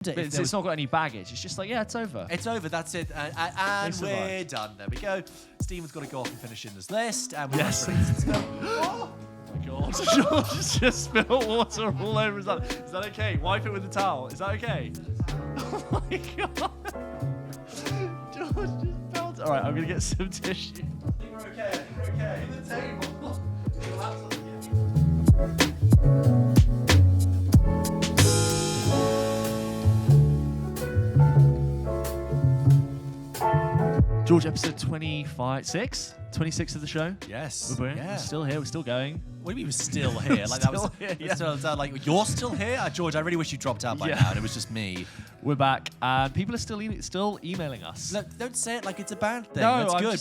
It's not got any baggage. It's just like, yeah, it's over. It's over. That's it. And we're done. There we go. Steven's got to go off and finish in this list. And Yes. Oh my God. George has just spilled water all over his hand. Is that okay? Wipe it with the towel. Is that okay? Oh my God. George just felt. All right, I'm going to get some tissue. I think we're okay. I think we're okay. The table. Your laptop's here. George, episode 26 of the show. Yes. We're still here. We're still going. What do you mean we're still here? Like that was Still here, yeah. like you're still here, George. I really wish you dropped out by now, and it was just me. We're back, and people are still emailing us. Look, don't say it like it's a bad thing. No, that's good.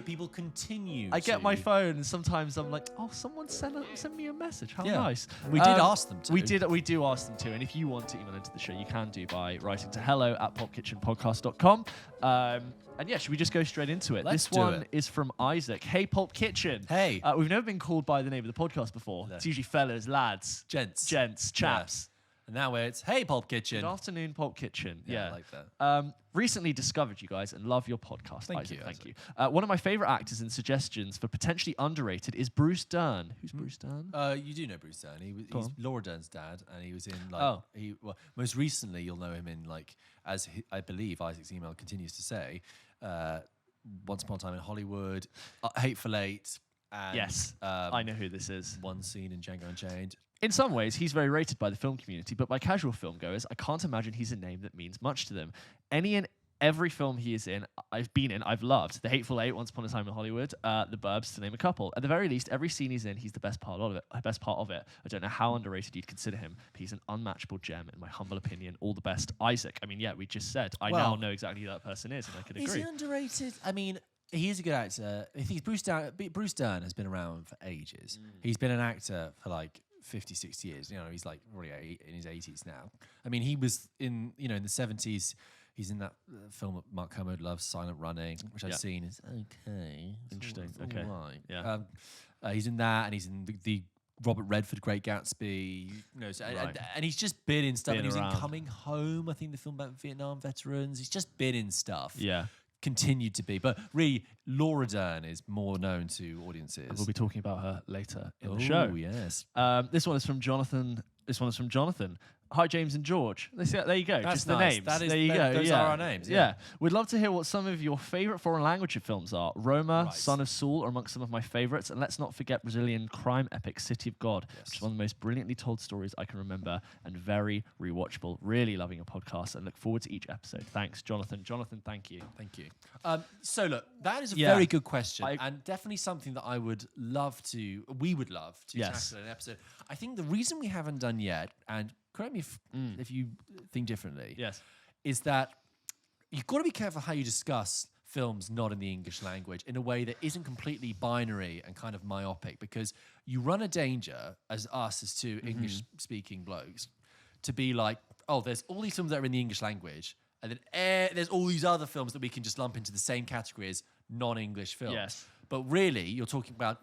People continue. I get my phone, and sometimes I'm like, "Oh, someone send me a message. How nice." We did ask them to. We do ask them to, and if you want to email into the show, you can do by writing to hello@pulpkitchenpodcast.com. And yeah, should we just go straight into it? Let's This one is from Isaac. Hey, Pulp Kitchen. Hey. We've never been called by the name of the podcast before. No. It's usually fellas, lads, Gents, chaps. Yeah. And now it's Hey, Pulp Kitchen. Good afternoon, Pulp Kitchen. Yeah, I like that. Recently discovered you guys and love your podcast. Thank Isaac, you. Thank you. One of my favorite actors and suggestions for potentially underrated is Bruce Dern. Who's Bruce Dern? You do know Bruce Dern. He's Laura Dern's dad, and he was in most recently you'll know him in I believe Isaac's email continues to say, Once Upon a Time in Hollywood, Hateful Eight, and Yes, I know who this is. one scene in Django Unchained. In some ways, he's very rated by the film community, but by casual film goers, I can't imagine he's a name that means much to them. Any and every film he is in, I've loved. The Hateful Eight, Once Upon a Time in Hollywood, The Burbs, to name a couple. At the very least, every scene he's in, he's the best part of it. I don't know how underrated you'd consider him, but he's an unmatchable gem, in my humble opinion. All the best, Isaac. I mean, yeah, we just said. I now know exactly who that person is, and I could agree. Is he underrated? I mean, he is a good actor. I think Bruce Dern has been around for ages. He's been an actor for like 50, 60 years. You know, he's like really in his 80s now. I mean, he was in the 70s. He's in that film that Mark Kermode loves, Silent Running, which I've seen. It's okay. Interesting. It's okay. all right. Yeah. He's in that, and he's in the Robert Redford Great Gatsby. And he's just been in stuff. And he was in Coming Home, I think, the film about Vietnam veterans. He's just been in stuff. Yeah. Continued to be. But really, Laura Dern is more known to audiences. And we'll be talking about her later in the show. Oh, yes. This one is from Jonathan. Hi, James and George. There you go. That's just nice. the names. That is, there you go. Those are our names. Yeah. We'd love to hear what some of your favorite foreign language films are. Roma, Son of Saul are amongst some of my favorites. And let's not forget Brazilian crime epic City of God, which is one of the most brilliantly told stories I can remember and very rewatchable. Really loving your podcast and look forward to each episode. Thanks, Jonathan. Jonathan, thank you. Thank you. So look, that is a very good question and definitely something that we would love to tackle in an episode. I think the reason we haven't done yet, and correct me if you think differently, is that you've got to be careful how you discuss films not in the English language in a way that isn't completely binary and kind of myopic, because you run a danger as two English-speaking blokes to be like, oh, there's all these films that are in the English language, and then there's all these other films that we can just lump into the same category as non-English films. Yes. But really, you're talking about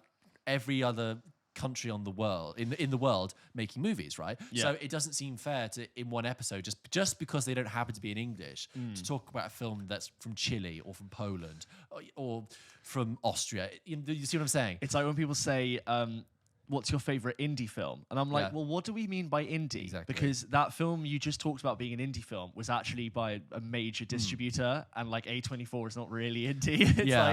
every other country on the world in the world making movies, right? Yeah. So it doesn't seem fair to in one episode just because they don't happen to be in English to talk about a film that's from Chile or from Poland or from Austria. You see what I'm saying? It's like when people say, what's your favorite indie film? And I'm like, well, what do we mean by indie? Exactly. Because that film you just talked about being an indie film was actually by a major distributor, and like A24 is not really indie.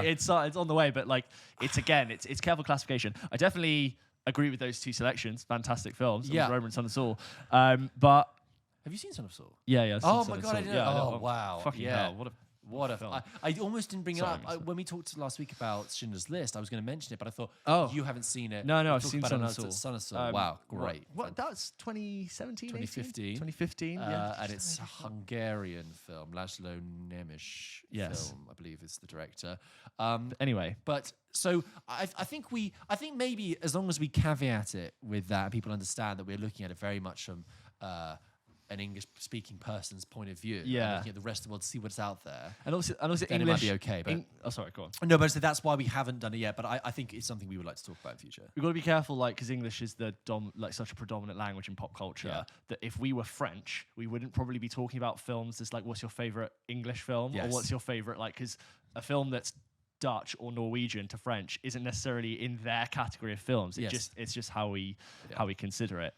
It's it's on the way, but like it's careful classification. I definitely agree with those two selections. Fantastic films. Yeah. Roma and Son of Saul. But have you seen Son of Saul? Yeah. Oh my God, I did. Oh wow. Fucking hell. What a film. I almost didn't bring it up. When we talked last week about Schindler's List, I was going to mention it, but I thought, you haven't seen it. No, I've seen Son of Saul. Son of Saul. Wow, great. What? That's 2017, 2015. 2015, yeah. And it's a Hungarian film. Laszlo Nemes film, I believe, is the director. Anyway. But so I think maybe as long as we caveat it with that, people understand that we're looking at it very much from an English-speaking person's point of view. Yeah. And looking at the rest of the world to see what's out there. And also then English, it might be okay. But sorry, go on. No, but so that's why we haven't done it yet. But I think it's something we would like to talk about in future. We've got to be careful, like, because English is such a predominant language in pop culture that if we were French, we wouldn't probably be talking about films as like, what's your favorite English film, or what's your favorite, like, because a film that's Dutch or Norwegian to French isn't necessarily in their category of films. It's just how we consider it.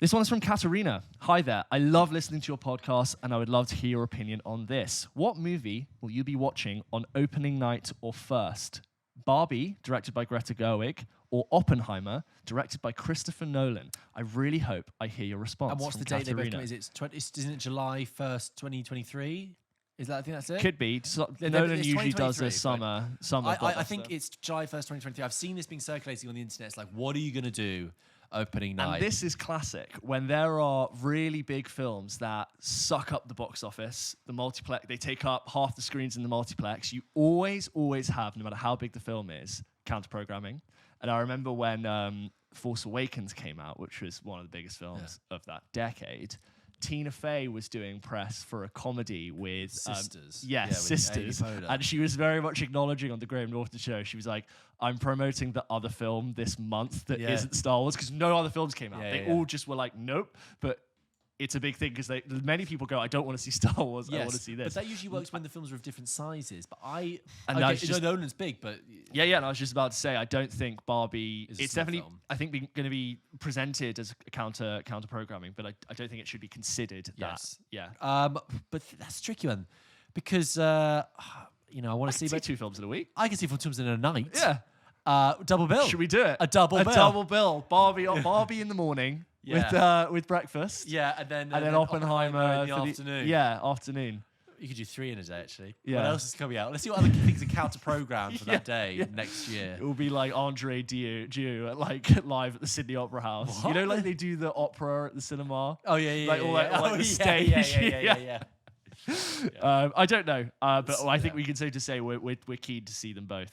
This one's from Katerina. Hi there. I love listening to your podcast, and I would love to hear your opinion on this. What movie will you be watching on opening night or first? Barbie, directed by Greta Gerwig, or Oppenheimer, directed by Christopher Nolan? I really hope I hear your response. And what's the date they both come? Isn't it July 1st, 2023? I think that's it? Could be. Nolan usually does a summer. I think it's July 1st, 2023. I've seen this being circulating on the internet. It's like, what are you going to do opening night? And this is classic. When there are really big films that suck up the box office, the multiplex, they take up half the screens in the multiplex, you always have, no matter how big the film is, counter-programming. And I remember when Force Awakens came out, which was one of the biggest films of that decade, Tina Fey was doing press for a comedy with Sisters. Sisters. And she was very much acknowledging on the Graham Norton show. She was like, I'm promoting the other film this month that isn't Star Wars, because no other films came out. They all just were like, nope. But it's a big thing because many people go, I don't want to see Star Wars. I want to see this. But that usually works when the films are of different sizes. But Nolan's big, but and I was just about to say, I don't think Barbie. It's definitely, I think, going to be presented as a counter programming, but I don't think it should be considered that. Yeah. But that's a tricky one because I want to see about 2 films in a week. I can see 4 films in a night. Yeah. Double bill. Should we do it? A double bill. Barbie in the morning. With breakfast. And then Oppenheimer in the afternoon. Afternoon. You could do 3 in a day, actually. Yeah. What else is coming out? Let's see what other things are counter-programmed for that day next year. It will be like Andre Dieu at live at the Sydney Opera House. What? You know, like they do the opera at the cinema. Oh yeah. Like the stage. Yeah. I don't know, but I think we can say we're keen to see them both.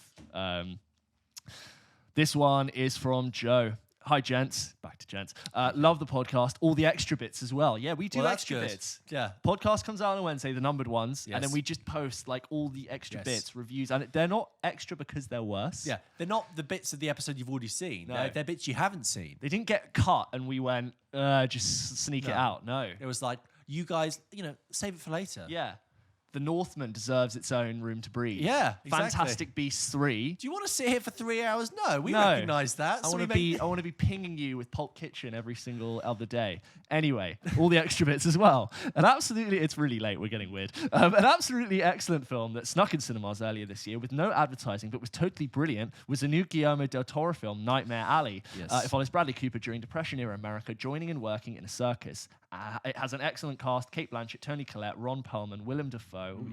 This one is from Joe. Hi, gents. Back to gents. Love the podcast. All the extra bits as well. Yeah, we do extra bits. Yeah. Podcast comes out on Wednesday, the numbered ones, and then we just post like all the extra bits, reviews, and they're not extra because they're worse. Yeah, they're not the bits of the episode you've already seen. No. They're bits you haven't seen. They didn't get cut, and we went, just sneak it out. No. It was like, you guys, save it for later. Yeah. The Northman deserves its own room to breathe. Yeah, exactly. Fantastic Beasts 3. Do you want to sit here for 3 hours? No, we recognise that. I want to be pinging you with Pulp Kitchen every single other day. Anyway, all the extra bits as well. And absolutely, it's really late. We're getting weird. An absolutely excellent film that snuck in cinemas earlier this year with no advertising, but was totally brilliant, was a new Guillermo del Toro film, Nightmare Alley. Yes. It follows Bradley Cooper during Depression-era America, joining and working in a circus. It has an excellent cast: Cate Blanchett, Toni Collette, Ron Perlman, Willem Dafoe,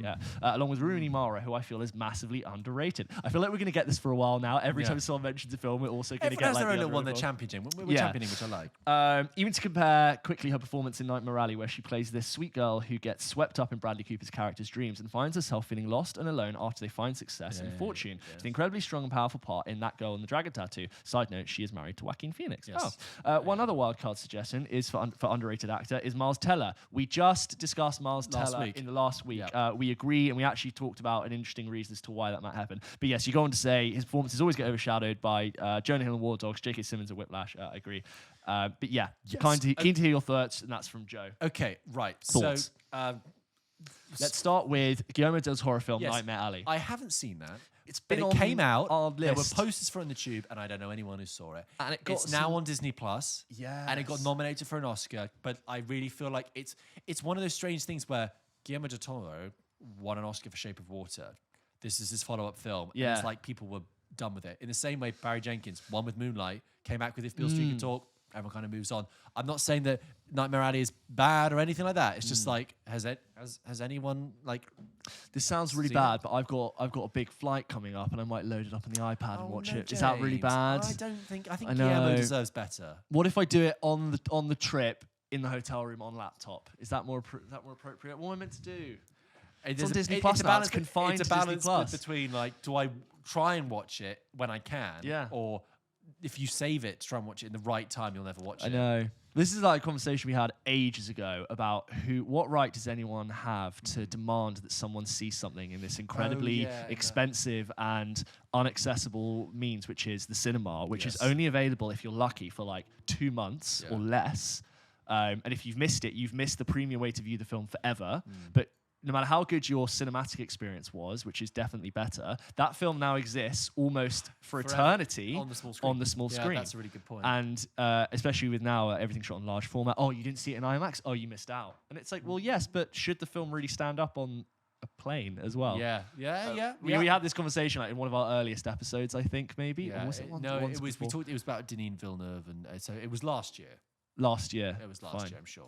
along with Rooney Mara, who I feel is massively underrated. I feel like we're going to get this for a while now. Every time someone mentions a film, we're also going to get their own little one they're championing. We're championing, which I like. Even to compare quickly her performance in Nightmare Alley, where she plays this sweet girl who gets swept up in Bradley Cooper's character's dreams and finds herself feeling lost and alone after they find success and fortune. It's an incredibly strong and powerful part in That Girl and the Dragon Tattoo. Side note, she is married to Joaquin Phoenix. Yes. One other wildcard suggestion is for underrated actor is Miles Teller. We just discussed Miles Teller in the last week. We agree, and we actually talked about an interesting reason as to why that might happen. But yes, you go on to say his performances always get overshadowed by Jonah Hill and War Dogs, J.K. Simmons and Whiplash. I agree. But yeah, keen to hear your thoughts, and that's from Joe. Okay, right. Thoughts. So let's start with Guillermo del Toro film, Nightmare Alley. I haven't seen that. It came out. There were posters for it on the tube, and I don't know anyone who saw it. And it's now on Disney Plus. Yeah. And it got nominated for an Oscar. But I really feel like it's one of those strange things where Guillermo del Toro won an Oscar for Shape of Water. This is his follow-up film. Yeah. And it's like people were done with it. In the same way, Barry Jenkins, won with Moonlight, came back with If Beale Street Could Talk. Everyone kind of moves on. I'm not saying that Nightmare Alley is bad or anything like that. It's just like, has anyone like? This sounds really bad, but I've got a big flight coming up, and I might load it up on the iPad and watch it. Is that really bad? I think Guillermo deserves better. What if I do it on the trip in the hotel room on laptop? Is that more appropriate? What am I meant to do? It's on Disney Plus now. It's confined to Disney Plus. Between like, do I try and watch it when I can, or if you save it to try and watch it in the right time, you'll never watch it. I know. This is like a conversation we had ages ago about what right does anyone have to demand that someone sees something in this incredibly expensive and unaccessible means, which is the cinema, which is only available if you're lucky for like 2 months or less. And if you've missed it, you've missed the premium way to view the film forever. But no matter how good your cinematic experience was, which is definitely better, that film now exists almost for forever, eternity on the small screen. screen. That's a really good point. And especially with now everything shot in large format. Oh, you didn't see it in IMAX? Oh, you missed out. And it's like, well, yes, but should the film really stand up on a plane as well? We had this conversation like in one of our earliest episodes, I think, maybe. Yeah. Or was it it was about Denis Villeneuve, and so it was last year. Last year. It was last year, I'm sure.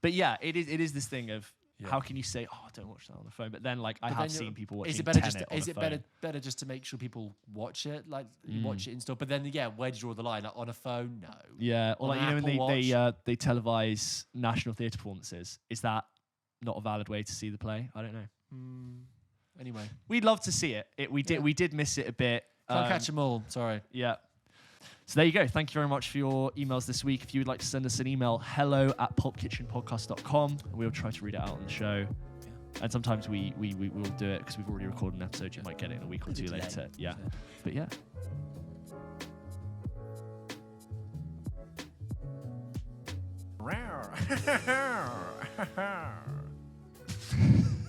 But yeah, it is this thing of how can you say, oh, don't watch that on the phone? But then, like, I have seen people watching. Is it better just to make sure people watch it, like you watch it in store? But then, where do you draw the line? Like, on a phone, no. Yeah, or like when they televise national theatre performances, is that not a valid way to see the play? I don't know. Anyway, we'd love to see it. We did miss it a bit. Can't catch them all. Sorry. Yeah. So there you go. Thank you very much for your emails this week. If you would like to send us an email, hello@pulpkitchenpodcast.com, and we'll try to read it out on the show. And sometimes we will do it because we've already recorded an episode. You might get it in a week or two later. Yeah. But yeah.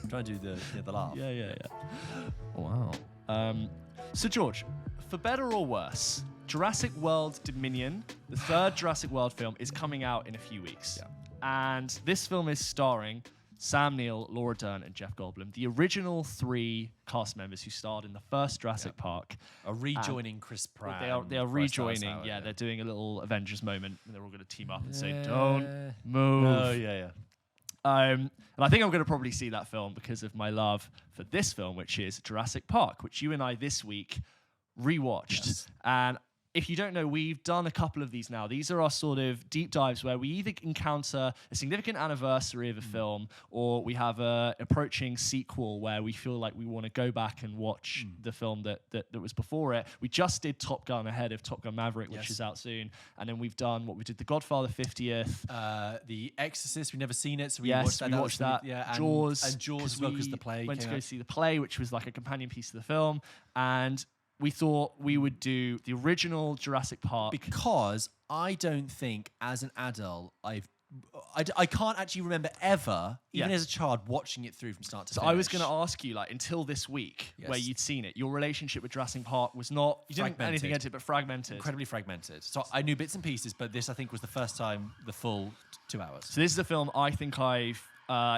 I'm trying to do the laugh. Yeah. Wow. So George, for better or worse, Jurassic World Dominion, the third Jurassic World film, is coming out in a few weeks. Yeah. And this film is starring Sam Neill, Laura Dern, and Jeff Goldblum, the original 3 cast members who starred in the first Jurassic Park. Are rejoining Chris Pratt. They are rejoining. They're doing a little Avengers moment, and they're all going to team up and say, "Don't move." Oh, yeah. And I think I'm going to probably see that film because of my love for this film, which is Jurassic Park, which you and I this week rewatched. Yes. And if you don't know, we've done a couple of these now. These are our sort of deep dives where we either encounter a significant anniversary of a film, or we have a approaching sequel where we feel like we want to go back and watch the film that was before it. We just did Top Gun ahead of Top Gun Maverick, which is out soon. And then we've done what we did, The Godfather 50th. The Exorcist, we've never seen it, so we watched that. Yeah, Jaws. And Jaws as well, because the play went to go see the play, which was like a companion piece to the film. And we thought we would do the original Jurassic Park. Because I don't think, as an adult, I can't actually remember ever, even as a child, watching it through from start to finish. I was going to ask you, like, until this week, where you'd seen it, your relationship with Jurassic Park was not, you didn't have anything against it, but fragmented. Incredibly fragmented. So I knew bits and pieces, but this, I think, was the first time the full 2 hours. So this is a film I think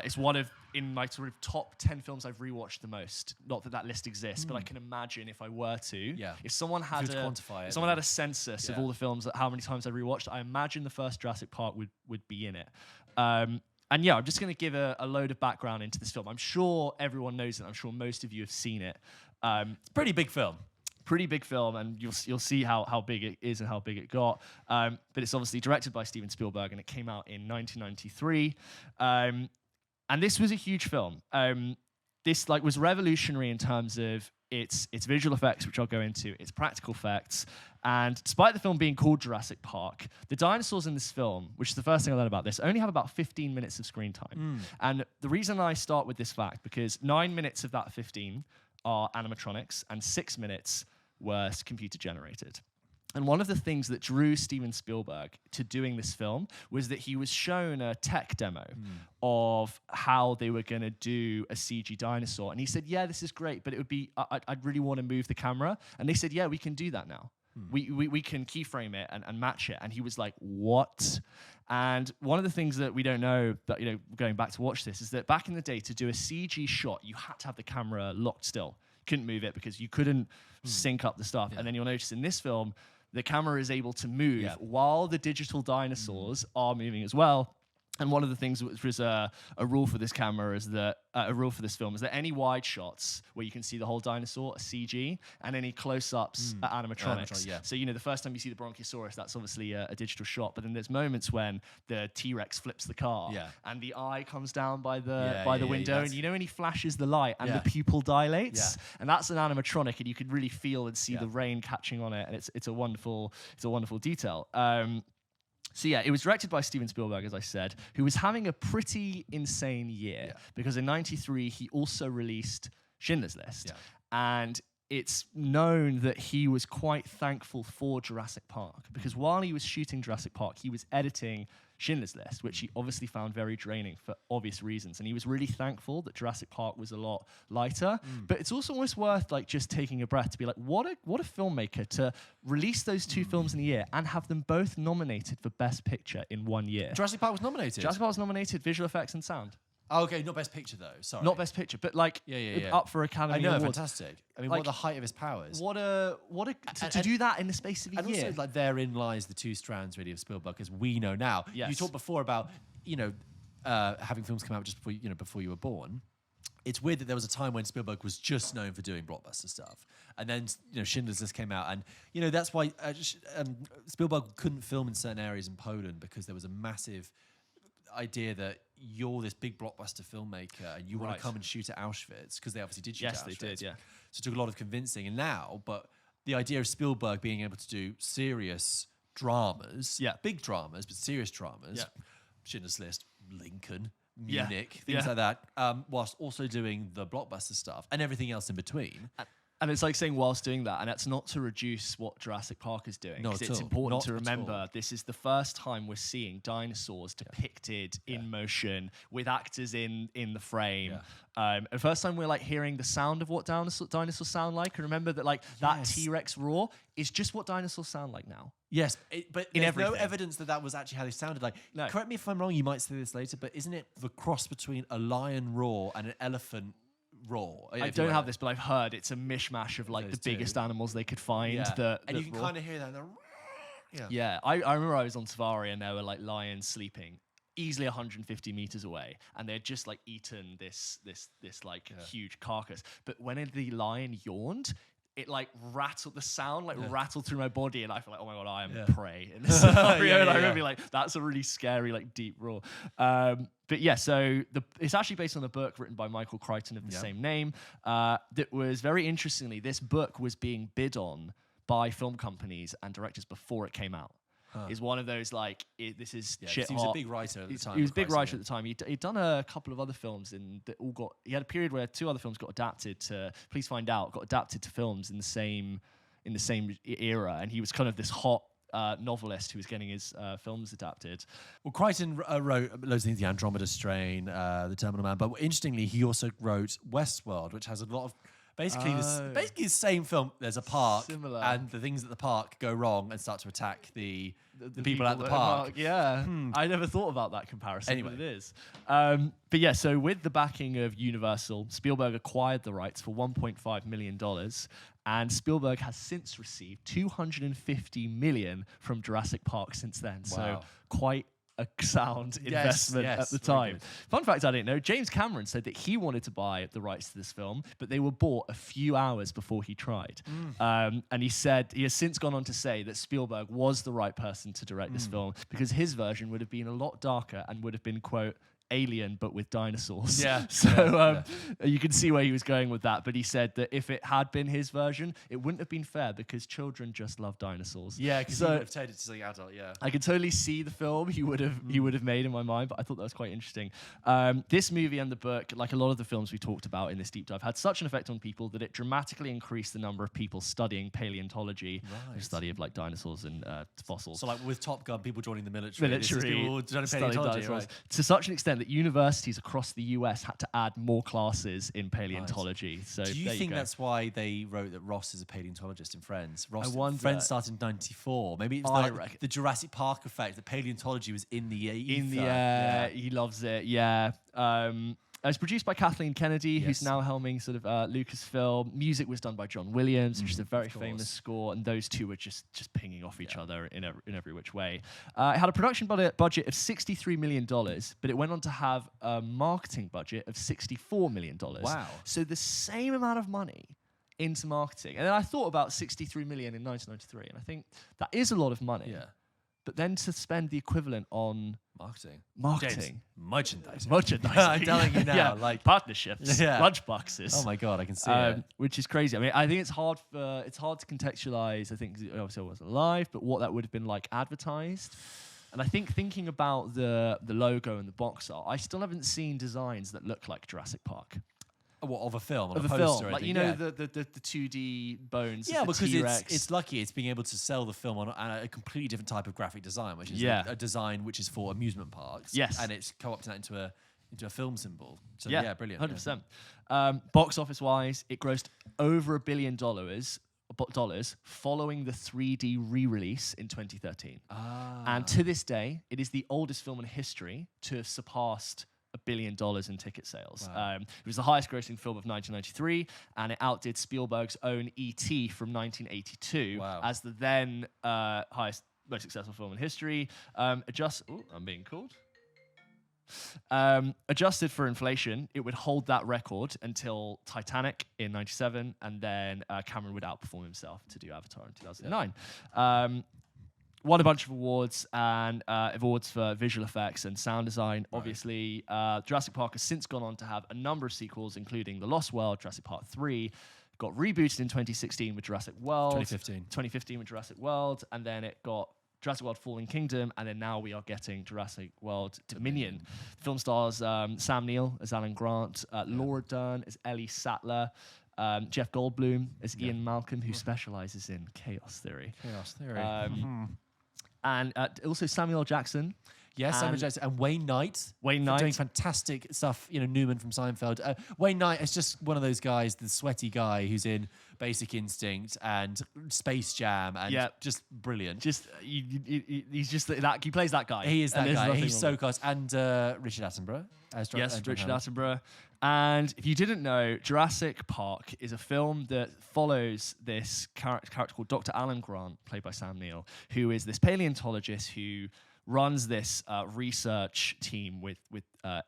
it's one of, in my sort of top 10 films I've rewatched the most. Not that list exists, but I can imagine if I were to. If someone had a census of all the films, how many times I rewatched, I imagine the first Jurassic Park would be in it. And yeah, I'm just going to give a load of background into this film. I'm sure everyone knows it. I'm sure most of you have seen it. It's a pretty big film. Pretty big film, and you'll see how big it is and how big it got. But it's obviously directed by Steven Spielberg, and it came out in 1993. And this was a huge film. This was revolutionary in terms of its visual effects, which I'll go into, its practical effects. And despite the film being called Jurassic Park, the dinosaurs in this film, which is the first thing I learned about this, only have about 15 minutes of screen time. And the reason I start with this fact, because 9 minutes of that 15 are animatronics, and 6 minutes were computer generated. And one of the things that drew Steven Spielberg to doing this film was that he was shown a tech demo of how they were going to do a CG dinosaur. And he said, yeah, this is great, but it would be, I'd really want to move the camera. And they said, yeah, we can do that now. We can keyframe it and match it. And he was like, what? And one of the things that we don't know, that going back to watch this, is that back in the day, to do a CG shot, you had to have the camera locked still. Couldn't move it because you couldn't sync up the stuff. And then you'll notice in this film, the camera is able to move while the digital dinosaurs are moving as well. And one of the things which was a rule for this camera is that a rule for this film is that any wide shots where you can see the whole dinosaur are CG, and any close-ups are animatronics. So the first time you see the Bronchosaurus, that's obviously a digital shot. But then there's moments when the T-Rex flips the car, and the eye comes down by the window, and when he flashes the light and the pupil dilates, and that's an animatronic, and you can really feel and see the rain catching on it, and it's a wonderful detail. So it was directed by Steven Spielberg, as I said, who was having a pretty insane year because in '93 he also released Schindler's List, and it's known that he was quite thankful for Jurassic Park because while he was shooting Jurassic Park, he was editing Schindler's List, which he obviously found very draining for obvious reasons. And he was really thankful that Jurassic Park was a lot lighter. But it's also almost worth just taking a breath to be like, what a filmmaker to release those two films in a year and have them both nominated for Best Picture in 1 year. Jurassic Park was nominated? Jurassic Park was nominated, visual effects and sound. Oh, okay, not Best Picture though. Sorry, not Best Picture, but up for Academy Awards. Fantastic. I mean, what the height of his powers? To do that in the space of a year. And also, therein lies the two strands really of Spielberg, as we know now. Yes. You talked before about having films come out just before you were born. It's weird that there was a time when Spielberg was just known for doing blockbuster stuff, and then Schindler's List came out, and that's why Spielberg couldn't film in certain areas in Poland because there was a massive idea that you're this big blockbuster filmmaker and you want to come and shoot at Auschwitz, because they obviously did shoot at Auschwitz. Yes, they did, yeah. So it took a lot of convincing. And now, but the idea of Spielberg being able to do serious dramas, big dramas, but serious dramas, Schindler's List, Lincoln, Munich, things like that, whilst also doing the blockbuster stuff and everything else in between. And it's like saying whilst doing that, and that's not to reduce what Jurassic Park is doing. Because it's important to remember this is the first time we're seeing dinosaurs depicted in motion with actors in the frame. And the first time we're hearing the sound of what dinosaurs sound like. And remember that that T-Rex roar is just what dinosaurs sound like now. Yes, but there's no evidence that was actually how they sounded like. No. Correct me if I'm wrong, you might say this later, but isn't it the cross between a lion roar and an elephant roar? I don't have this, but I've heard it's a mishmash of the biggest animals they could find. And you can kind of hear that. I remember I was on safari and there were lions sleeping easily 150 meters away, and they'd just eaten this huge carcass. But when the lion yawned, it rattled, the sound rattled through my body, and I feel oh my god, I am prey in this scenario. And I remember that's a really scary deep roar. But so it's actually based on a book written by Michael Crichton of the same name. That was very interestingly, this book was being bid on by film companies and directors before it came out. Is one of those this is shit hot. He was a big writer at the time. He was a big writer at the time. He'd done a couple of other films that all got. He had a period where 2 other films got adapted to. Please Find Out got adapted to films in the same era, and he was kind of this hot novelist who was getting his films adapted. Well, Crichton wrote loads of things: The Andromeda Strain, The Terminal Man. But interestingly, he also wrote Westworld, which has a lot of. Basically the same film. There's a park, and the things at the park go wrong and start to attack the people at the park. I never thought about that comparison. Anyway, but it is. But so with the backing of Universal, Spielberg acquired the rights for $1.5 million, and Spielberg has since received $250 million from Jurassic Park since then. Wow. So quite a sound investment at the time. Fun fact I didn't know, James Cameron said that he wanted to buy the rights to this film, but they were bought a few hours before he tried. And he said, he has since gone on to say that Spielberg was the right person to direct this film because his version would have been a lot darker and would have been, quote, Alien but with dinosaurs. You can see where he was going with that, but he said that if it had been his version, it wouldn't have been fair because children just love dinosaurs. Because he would have turned it to something adult. I could totally see the film he would have made in my mind, but I thought that was quite interesting. This movie and the book, like a lot of the films we talked about in this deep dive, had such an effect on people that it dramatically increased the number of people studying paleontology, the study of dinosaurs and fossils. So with Top Gun, people joining the military people studying paleontology, right? To such an extent that universities across the US had to add more classes in paleontology. So do you think that's why they wrote that Ross is a paleontologist in Friends? Friends started in '94. Maybe it's the Jurassic Park effect. That paleontology was in the air. He loves it. was produced by Kathleen Kennedy, who's now helming sort of Lucasfilm. Music was done by John Williams, which is a very famous score, and those two were just pinging off each other in every which way. It had a production budget of $63 million, but it went on to have a marketing budget of $64 million. Wow. So the same amount of money into marketing. And then I thought about $63 million in 1993, and I think that is a lot of money. Yeah. But then to spend the equivalent on marketing, James, merchandising. I'm telling you now, like partnerships, lunch boxes. Oh my God, I can see it. Which is crazy. I mean, I think it's hard to contextualize. I think obviously I wasn't live, but what that would have been like advertised. And I think thinking about the logo and the box art, I still haven't seen designs that look like Jurassic Park. What, of a film? Of a film, like the 2D bones. Yeah, because T-Rex. it's lucky it's being able to sell the film on a completely different type of graphic design, which is a design which is for amusement parks. Yes, and it's co-opted that into a film symbol. So yeah, brilliant. 100%. Box office wise, it grossed over $1 billion following the 3D re-release in 2013. And to this day, it is the oldest film in history to have surpassed $1 billion in ticket sales. Wow. It was the highest grossing film of 1993, and it outdid Spielberg's own E.T. from 1982 as the then most successful film in history. I'm being called. Adjusted for inflation, it would hold that record until Titanic in 97, and then Cameron would outperform himself to do Avatar in 2009. Won a bunch of awards, and awards for visual effects and sound design. Right. Obviously, Jurassic Park has since gone on to have a number of sequels, including The Lost World, Jurassic Park 3, got rebooted in 2016 with Jurassic World. 2015 with Jurassic World, and then it got Jurassic World Fallen Kingdom, and then now we are getting Jurassic World Dominion. The film stars Sam Neill as Alan Grant, Laura Dern as Ellie Sattler, Jeff Goldblum as Ian Malcolm, who specializes in chaos theory. And also Samuel L. Jackson. Yes, Samuel Jackson and Wayne Knight. Doing fantastic stuff. Newman from Seinfeld. Wayne Knight is just one of those guys, the sweaty guy who's in Basic Instinct and Space Jam, and just brilliant. He's just that. He plays that guy. He is that guy. He's so class. And Richard Attenborough. Richard Attenborough. And if you didn't know, Jurassic Park is a film that follows this character called Dr. Alan Grant, played by Sam Neill, who is this paleontologist who runs this research team with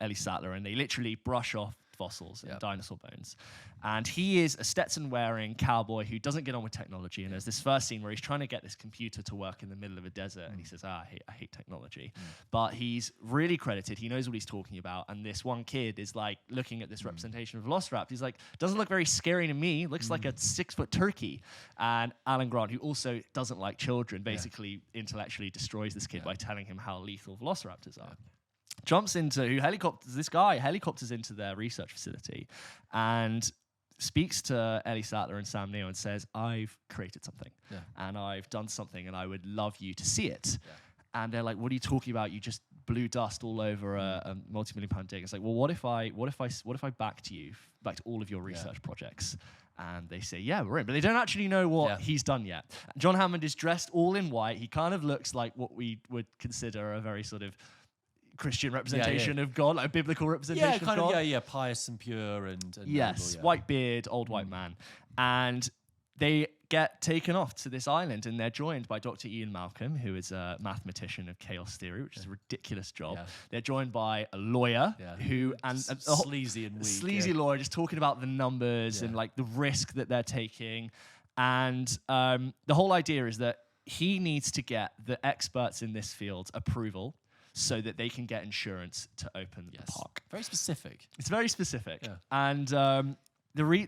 Ellie Sattler, and they literally brush off fossils and dinosaur bones. And he is a Stetson-wearing cowboy who doesn't get on with technology. And there's this first scene where he's trying to get this computer to work in the middle of a desert, and he says, I hate technology. But he's really credited. He knows what he's talking about. And this one kid is like looking at this representation of Velociraptor. He's like, doesn't look very scary to me. Looks like a 6-foot turkey. And Alan Grant, who also doesn't like children, basically intellectually destroys this kid by telling him how lethal Velociraptors are. Helicopters into their research facility and speaks to Ellie Sattler and Sam Neill and says, I've created something and I've done something and I would love you to see it. And they're like, what are you talking about? You just blew dust all over a multi-million-pound dig. It's like, well, what if I backed all of your research projects? And they say, yeah, we're in. But they don't actually know what he's done yet. John Hammond is dressed all in white. He kind of looks like what we would consider a very sort of Christian representation of God, like a biblical representation of God. Pious and pure and yes, noble, white beard, old white man. And they get taken off to this island, and they're joined by Dr. Ian Malcolm, who is a mathematician of chaos theory, which is a ridiculous job. They're joined by a lawyer who sleazy and weak, sleazy lawyer, just talking about the numbers and like the risk that they're taking. And the whole idea is that he needs to get the experts in this field approval so that they can get insurance to open the park. Very specific. It's very specific. And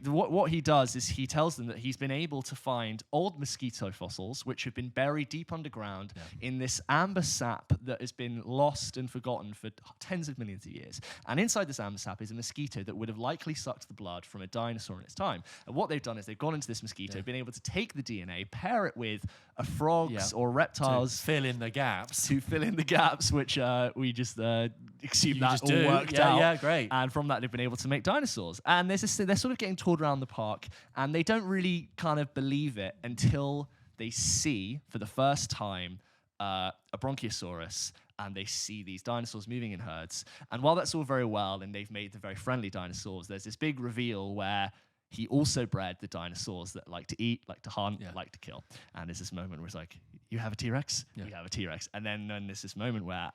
what he does is he tells them that he's been able to find old mosquito fossils which have been buried deep underground in this amber sap that has been lost and forgotten for tens of millions of years. And inside this amber sap is a mosquito that would have likely sucked the blood from a dinosaur in its time. And what they've done is they've gone into this mosquito, been able to take the DNA, pair it with a frog's or reptiles to fill in the gaps, which we just assume that all worked out. Yeah, great. And from that, they've been able to make dinosaurs. And they're sort of getting toured around the park, and they don't really kind of believe it until they see for the first time a Bronchiosaurus and they see these dinosaurs moving in herds. And while that's all very well, and they've made the very friendly dinosaurs, there's this big reveal where he also bred the dinosaurs that like to eat, like to hunt, like to kill. And there's this moment where it's like, you have a T-Rex? You have a T-Rex. And then there's this moment where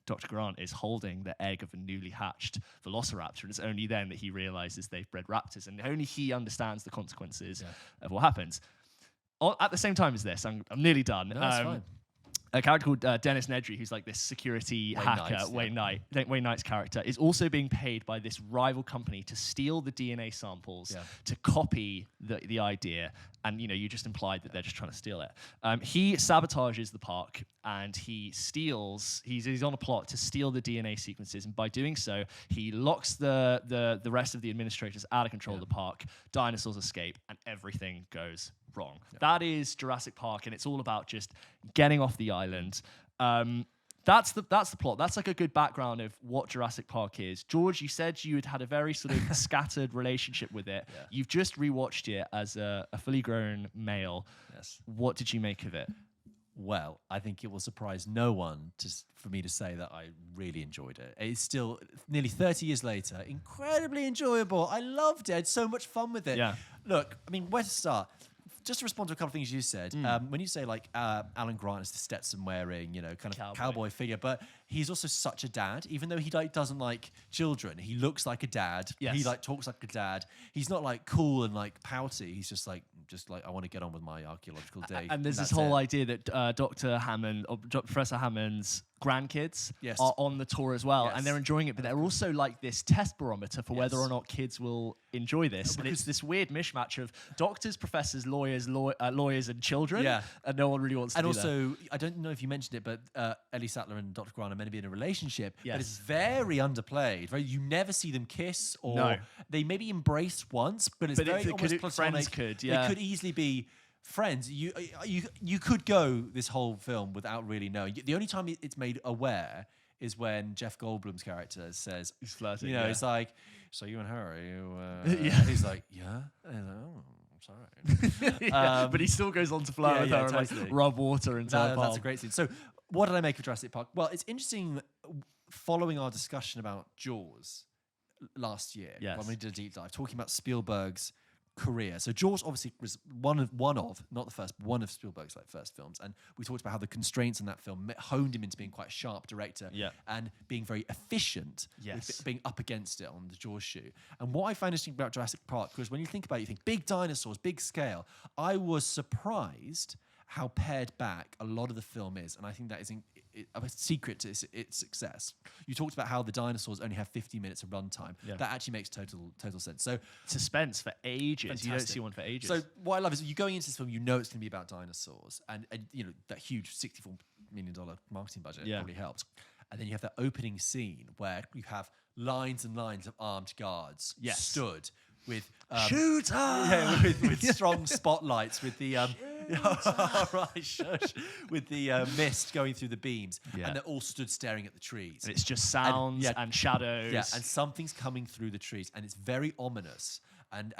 Dr. Grant is holding the egg of a newly hatched velociraptor, and it's only then that he realizes they've bred raptors, and only he understands the consequences of what happens. At the same time as this, I'm nearly done. No, that's fine. A character called Dennis Nedry, who's like this security hacker, Wayne Knight's character, is also being paid by this rival company to steal the DNA samples to copy the idea. And, you just implied that they're just trying to steal it. He sabotages the park, and he's on a plot to steal the DNA sequences. And by doing so, he locks the rest of the administrators out of control of the park. Dinosaurs escape, and everything goes wrong. That is Jurassic Park, and it's all about just getting off the island. That's the plot. That's like a good background of what Jurassic Park is. George, you said you had a very sort of scattered relationship with it. Yeah. You've just rewatched it as a fully grown male. Yes. What did you make of it? Well, I think it will surprise no one for me to say that I really enjoyed it. It's still, nearly 30 years later, incredibly enjoyable. I loved it. I had so much fun with it. Yeah. Look, I mean, where to start? Just to respond to a couple of things you said, when you say like Alan Grant is the Stetson wearing, kind of cowboy figure, but he's also such a dad. Even though he doesn't like children, he looks like a dad. Yes. He talks like a dad. He's not like cool and like pouty. He's just like I want to get on with my archaeological day. And there's this whole idea that Dr. Hammond, or Professor Hammond's grandkids are on the tour as well, and they're enjoying it, but they're also like this test barometer for whether or not kids will enjoy this. And it's this weird mishmash of doctors, professors, lawyers, and children, and no one really wants to do that. And also, I don't know if you mentioned it, but Ellie Sattler and Dr. Grant are meant to be in a relationship, but it's very underplayed. Right? You never see them kiss, or they maybe embrace once, but it's very almost platonic. They could easily be friends. You could go this whole film without really knowing. The only time it's made aware is when Jeff Goldblum's character says, he's flirting. It's like, so you and her, are you? And he's like, yeah. And he's like, oh, I'm sorry. But he still goes on to flirt with her and like rub water into her palm. That's a great scene. So, what did I make of Jurassic Park? Well, it's interesting. Following our discussion about Jaws last year, when we did a deep dive, talking about Spielberg's career. So Jaws obviously was one of not the first, but one of Spielberg's first films, and we talked about how the constraints in that film honed him into being quite a sharp director and being very efficient, with being up against it on the Jaws shoe. And what I find interesting about Jurassic Park, because when you think about it, you think big dinosaurs, big scale. I was surprised how pared back a lot of the film is, and I think that is a secret to its success. You talked about how the dinosaurs only have 50 minutes of runtime. That actually makes total sense. So suspense for ages. Fantastic. You don't see one for ages. So what I love is you going into this film, you know it's going to be about dinosaurs, and that huge $64 million marketing budget probably helps. And then you have that opening scene where you have lines and lines of armed guards stood with shoot with strong spotlights, with the with the mist going through the beams, and they're all stood staring at the trees. And it's just sounds and shadows. Yeah, and something's coming through the trees, and it's very ominous. And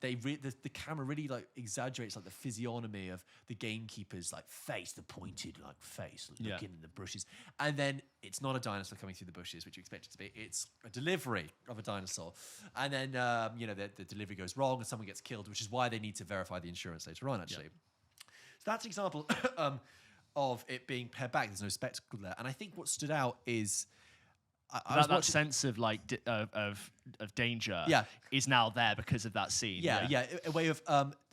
the camera really exaggerates the physiognomy of the gamekeeper's face, the pointed face looking in the bushes. And then it's not a dinosaur coming through the bushes, which you expect it to be. It's a delivery of a dinosaur. And then the delivery goes wrong and someone gets killed, which is why they need to verify the insurance later on, actually. So that's an example of it being pared back. There's no spectacle there. And I think what stood out is that sense of of danger is now there because of that scene. A way of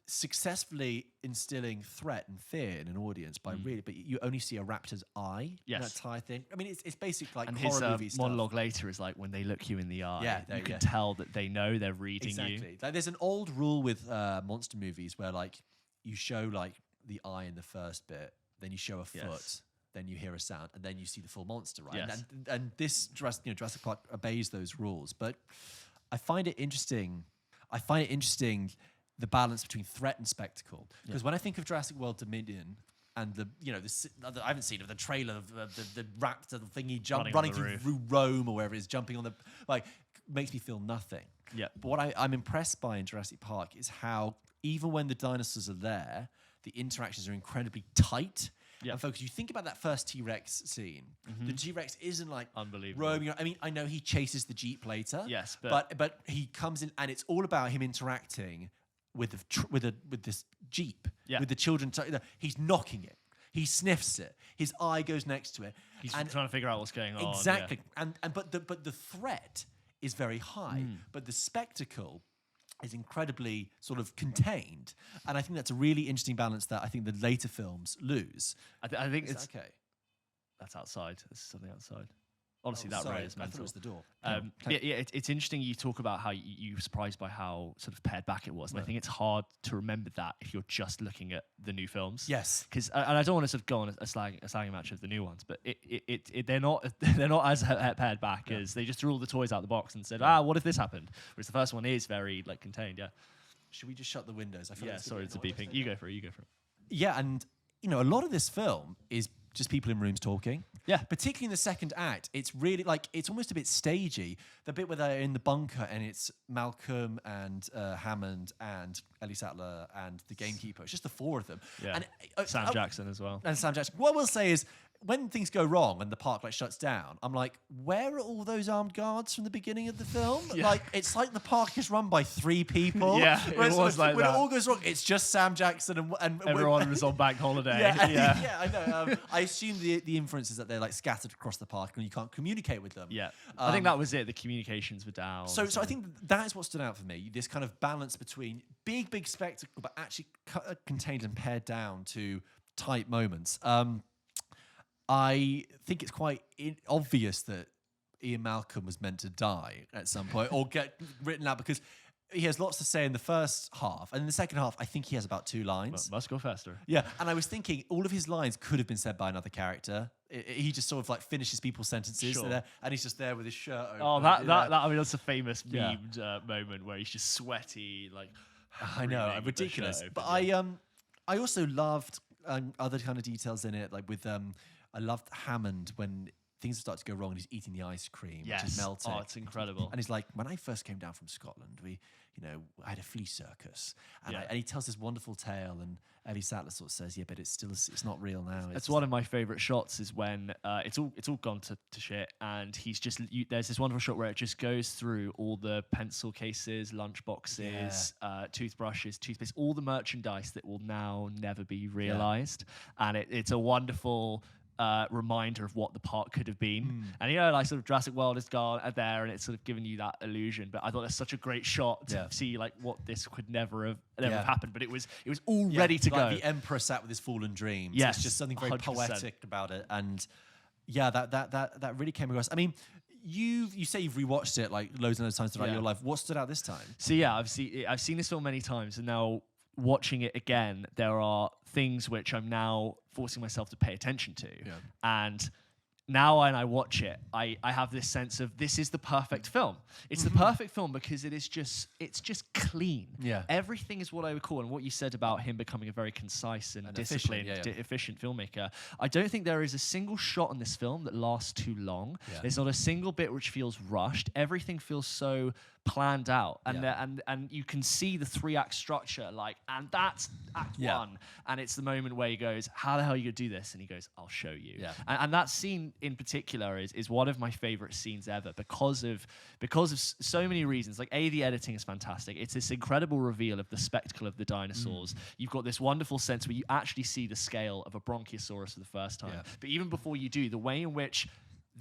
successfully instilling threat and fear in an audience but you only see a raptor's eye. That entire thing. I mean, it's basically and horror his movie stuff. Monologue later is when they look you in the eye, you can tell that they know they're reading you. There's an old rule with monster movies where you show the eye in the first bit, then you show a foot. Then you hear a sound, and then you see the full monster, right? Yes. And this Jurassic Park obeys those rules. But I find it interesting. The balance between threat and spectacle. Because when I think of Jurassic World Dominion and I haven't seen it, the trailer of the raptor thingy running through Rome or wherever it is, jumping on the makes me feel nothing. Yeah. But what I'm impressed by in Jurassic Park is how even when the dinosaurs are there, the interactions are incredibly tight. And folks, you think about that first T-Rex scene. The T-Rex isn't like unbelievable. roaming. I mean, I know he chases the Jeep later. Yes, but he comes in, and it's all about him interacting with this Jeep, with the children. He's knocking it. He sniffs it. His eye goes next to it. He's trying to figure out what's going on. Exactly. But the threat is very high, but the spectacle is incredibly sort of contained, and I think that's a really interesting balance that I think the later films lose. I think it's okay. That's outside. There's something outside. Honestly, that sorry, row is mental. I thought it was the door. It's interesting you talk about how you were surprised by how sort of pared back it was. And I think it's hard to remember that if you're just looking at the new films. Yes. Because, and I don't want to sort of go on a slagging match of the new ones, but they're not as pared back as they just threw all the toys out the box and said, what if this happened? Whereas the first one is very like contained, Should we just shut the windows? I feel sorry, it's a beeping. You go for it. Yeah, and a lot of this film is just people in rooms talking. Yeah. Particularly in the second act, it's really like, it's almost a bit stagey. The bit where they're in the bunker and it's Malcolm and Hammond and Ellie Sattler and the gamekeeper. It's just the four of them. Yeah. And Sam Jackson as well. And Sam Jackson. What I will say is, when things go wrong and the park like shuts down, I'm like, where are all those armed guards from the beginning of the film? Yeah. Like, it's like the park is run by 3 people. Yeah, it was like when that. When it all goes wrong, it's just Sam Jackson and everyone was on bank holiday. Yeah, I know. I assume the inference is that they're like scattered across the park and you can't communicate with them. Yeah, I think that was it. The communications were down. So I think that is what stood out for me. This kind of balance between big spectacle, but actually contained and pared down to tight moments. I think it's quite obvious that Ian Malcolm was meant to die at some point or get written out, because he has lots to say in the first half. And in the second half, I think he has about 2 lines. Must go faster. Yeah, and I was thinking all of his lines could have been said by another character. He just sort of like finishes people's sentences, Sure. And he's just there with his shirt open. Oh, that I mean, that's a famous memed moment where he's just sweaty, like I know, ridiculous. But I also loved other kind of details in it, like with I loved Hammond when things start to go wrong and he's eating the ice cream, which is melting. Oh, it's incredible. And he's like, when I first came down from Scotland, I had a flea circus. And he tells this wonderful tale, and Ellie Sattler sort of says, but it's not real now. It's one of my favourite shots is when it's all gone to shit, and he's just there's this wonderful shot where it just goes through all the pencil cases, lunch boxes, toothbrushes, toothpaste, all the merchandise that will now never be realised, and it's a wonderful reminder of what the park could have been. And like sort of Jurassic World is gone there, and it's sort of giving you that illusion. But I thought that's such a great shot to see like what this could never have happened. But it was all ready to go. The Emperor sat with his fallen dreams. Yes, it's just something very 100%. poetic about it. And that really came across. I mean, you say you've rewatched it like loads and loads of times throughout your life. What stood out this time? So I've seen this film many times, and now watching it again, there are things which I'm now forcing myself to pay attention to. And now when I watch it, I have this sense of this is the perfect film. It's the perfect film because it's just clean. Yeah. Everything is what I would call, and what you said about him becoming a very concise and disciplined, efficient filmmaker. I don't think there is a single shot in this film that lasts too long. Yeah. There's not a single bit which feels rushed. Everything feels so planned out, and you can see the 3-act structure, and that's act 1, and it's the moment where he goes, how the hell are you gonna do this? And he goes, I'll show you. And that scene in particular is one of my favorite scenes ever because of so many reasons. Like, the editing is fantastic. It's this incredible reveal of the spectacle of the dinosaurs. You've got this wonderful sense where you actually see the scale of a Bronchiosaurus for the first time. But even before you do, the way in which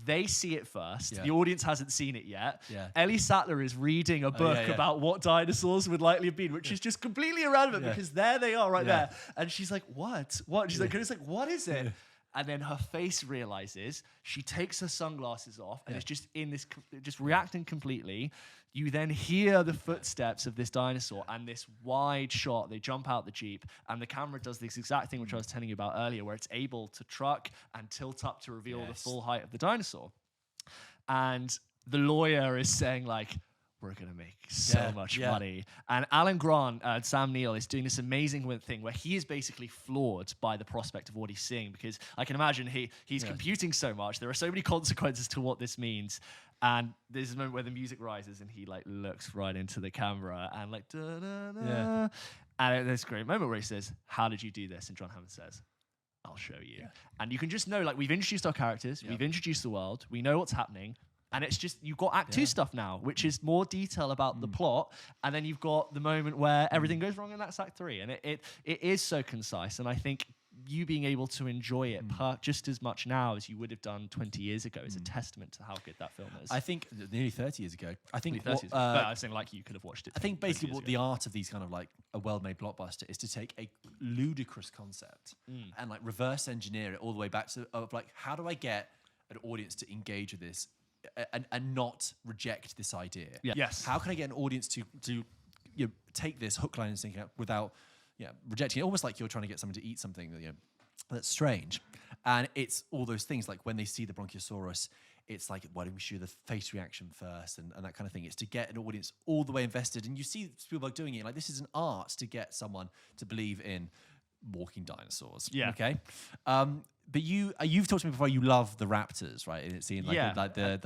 they see it first. The audience hasn't seen it yet. Ellie Sattler is reading a book about what dinosaurs would likely have been, which is just completely irrelevant because there they are right there. And she's like, what? She's like, what is it? And then her face realizes, she takes her sunglasses off and it's just in this, just reacting completely. You then hear the footsteps of this dinosaur and this wide shot. They jump out the Jeep and the camera does this exact thing which I was telling you about earlier, where it's able to truck and tilt up to reveal the full height of the dinosaur. And the lawyer is saying like, we're going to make so much money. And Alan Grant, Sam Neill, is doing this amazing thing where he is basically floored by the prospect of what he's seeing, because I can imagine he's computing so much. There are so many consequences to what this means. And there's a moment where the music rises and he like looks right into the camera and like, da-da-da. And there's a great moment where he says, how did you do this? And John Hammond says, I'll show you. Yeah. And you can just know, like, we've introduced our characters, we've introduced the world, we know what's happening. And it's just, you've got Act 2 stuff now, which is more detail about the plot. And then you've got the moment where everything goes wrong, and that's Act 3. And it is so concise. And I think you being able to enjoy it just as much now as you would have done 20 years ago is a testament to how good that film is. I think nearly 30 years ago. I think but I was saying, like, you could have watched it. I think basically what the art of these kind of like a well-made blockbuster is to take a ludicrous concept and like reverse engineer it all the way back to like, how do I get an audience to engage with this and not reject this idea? Yeah. Yes. How can I get an audience to take this hook, line, and sinker without rejecting it? Almost like you're trying to get someone to eat something that's strange. And it's all those things, like when they see the Bronchiosaurus, it's like, why don't we show the face reaction first and that kind of thing. It's to get an audience all the way invested. And you see Spielberg doing it. Like, this is an art to get someone to believe in walking dinosaurs. Yeah. Okay. But you've talked to me before. You love the raptors, right? And it's seen like the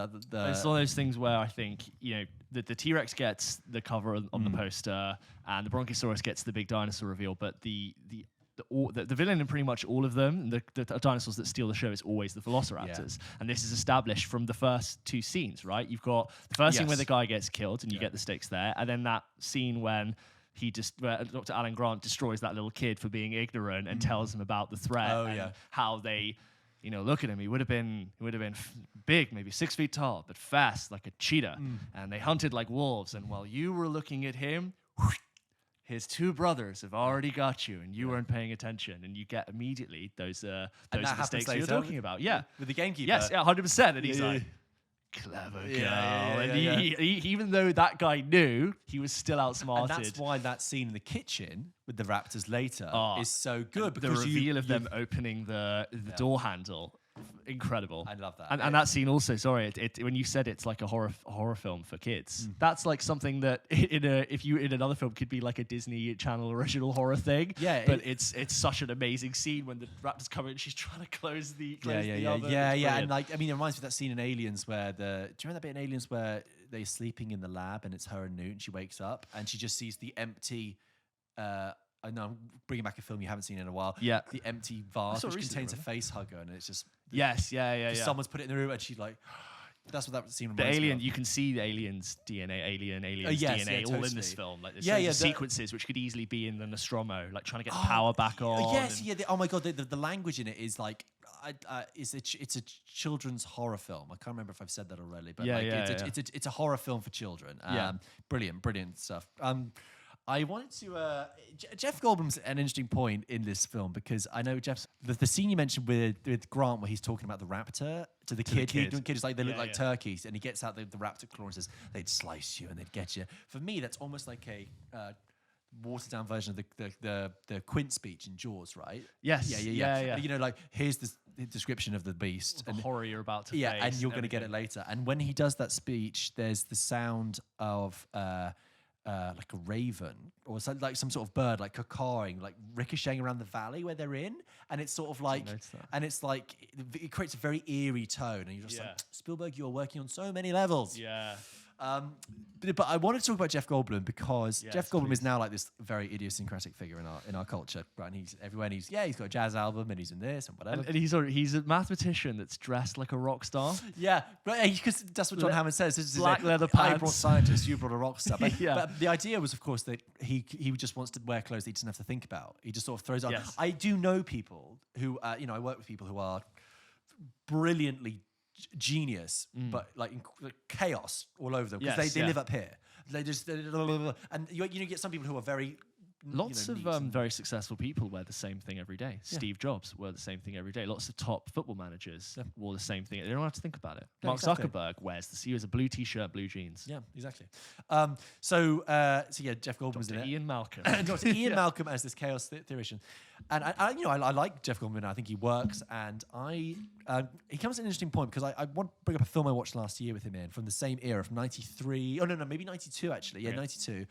it's one of those things where I think the T-Rex gets the cover on the poster, and the Bronchosaurus gets the big dinosaur reveal. But the villain in pretty much all of them, the dinosaurs that steal the show, is always the Velociraptors. And this is established from the first two scenes, right? You've got the first scene where the guy gets killed, and you get the stakes there, and then that scene when where Dr. Alan Grant destroys that little kid for being ignorant and tells him about the threat and how they, look at him. He would have been big, maybe 6 feet tall, but fast like a cheetah. And they hunted like wolves. And while you were looking at him, his two brothers have already got you, and you weren't paying attention. And you get immediately those are the stakes you're talking about. Yeah, with the gamekeeper. Yes, 100%. And he's like, clever girl. And he, even though that guy knew, he was still outsmarted. And that's why that scene in the kitchen with the raptors later is so good. The reveal of them opening the door handle, incredible. I love that. And that scene also, sorry, when you said it's like a horror film for kids, that's like something that in another film could be like a Disney Channel original horror thing. Yeah. But it's such an amazing scene when the raptors come in and she's trying to close the oven. And like, I mean, it reminds me of that scene in Aliens where do you remember that bit in Aliens where they're sleeping in the lab and it's her and Newt, and she wakes up and she just sees the empty I know I'm bringing back a film you haven't seen in a while. Yeah. The empty vase, which contains a face hugger, and it's just... Someone's put it in the room, and she's like... That's what that scene reminds me of. You can see the aliens' DNA, aliens' DNA all in this film. Like, there's sequences which could easily be in the Nostromo, like trying to get the power back on. Yes, oh my God, the language in it is like... it's a children's horror film. I can't remember if I've said that already, but it's a horror film for children. Brilliant stuff. I wanted to... Jeff Goldblum's an interesting point in this film, because I know the scene you mentioned with Grant where he's talking about the raptor to the kid. The kid is like, they look like turkeys, and he gets out the raptor claw and says, they'd slice you and they'd get you. For me, that's almost like a... watered down version of the Quint speech in Jaws, right? Yes. Yeah. Like, here's the description of the beast and the horror you're about to face. Yeah, and you're going to get it later. And when he does that speech, there's the sound of like a raven or like some sort of bird, like cawing, like ricocheting around the valley where they're in, and it's sort of like, and it's like it creates a very eerie tone, and you're just like, Spielberg, you're working on so many levels. Yeah. But I wanted to talk about Jeff Goldblum because Jeff Goldblum is now like this very idiosyncratic figure in our culture, right? And he's everywhere. And he's got a jazz album, and he's in this and whatever. And he's a mathematician that's dressed like a rock star. Yeah, because that's what John Hammond says. Black leather pants. I brought scientists, you brought a rock star. But the idea was, of course, that he just wants to wear clothes that he doesn't have to think about. He just sort of throws on. Yes. I do know people who, I work with people who are brilliantly genius, but like chaos all over them because they live up here. They just and you get some people who are very lots of very successful people wear the same thing every day. Steve Jobs wore the same thing every day. Lots of top football managers wore the same thing. They don't have to think about it. Mark Zuckerberg he wears a blue t-shirt, blue jeans. Yeah, exactly. So Jeff Goldblum was in it. Ian Malcolm. Dr. Ian Malcolm as this chaos theoretician, and I like Jeff Goldblum. I think he works, and he comes at an interesting point because I want to bring up a film I watched last year with him in from the same era, from '93. Oh no, maybe '92 actually. Yeah, '92.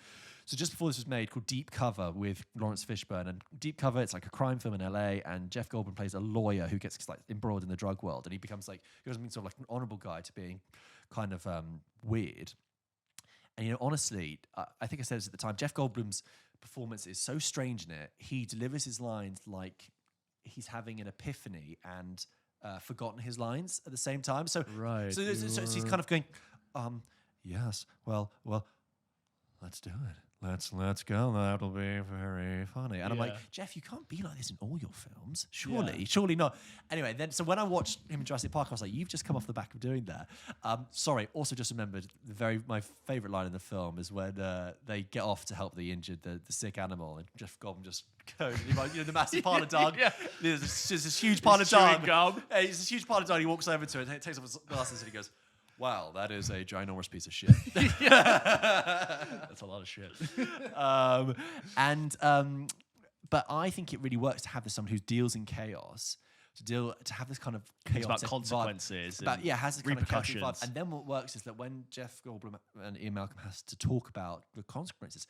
So just before this was made, called Deep Cover with Lawrence Fishburne. And Deep Cover, it's like a crime film in LA, and Jeff Goldblum plays a lawyer who gets like embroiled in the drug world, and he goes from being sort of like an honourable guy to being kind of weird. And honestly, I think I said this at the time, Jeff Goldblum's performance is so strange in it. He delivers his lines like he's having an epiphany and forgotten his lines at the same time. So so he's kind of going, yes, well, let's do it. Let's go. That'll be very funny. And I'm like, Jeff, you can't be like this in all your films. Surely not. Anyway, then so when I watched him in Jurassic Park, I was like, you've just come off the back of doing that. Sorry. Also, just remembered my favorite line in the film is when they get off to help the injured, the sick animal, and Jeff Goldblum just goes, the massive pile of dung. There's just this huge pile of dung. It's this huge pile of dung. He walks over to it, and takes off his glasses, and he goes, wow, that is a ginormous piece of shit. That's a lot of shit. But I think it really works to have this someone who deals in chaos, to have this kind of chaotic about consequences, has this kind of chaotic repercussions. vibe. And then what works is that when Jeff Goldblum and Ian Malcolm has to talk about the consequences,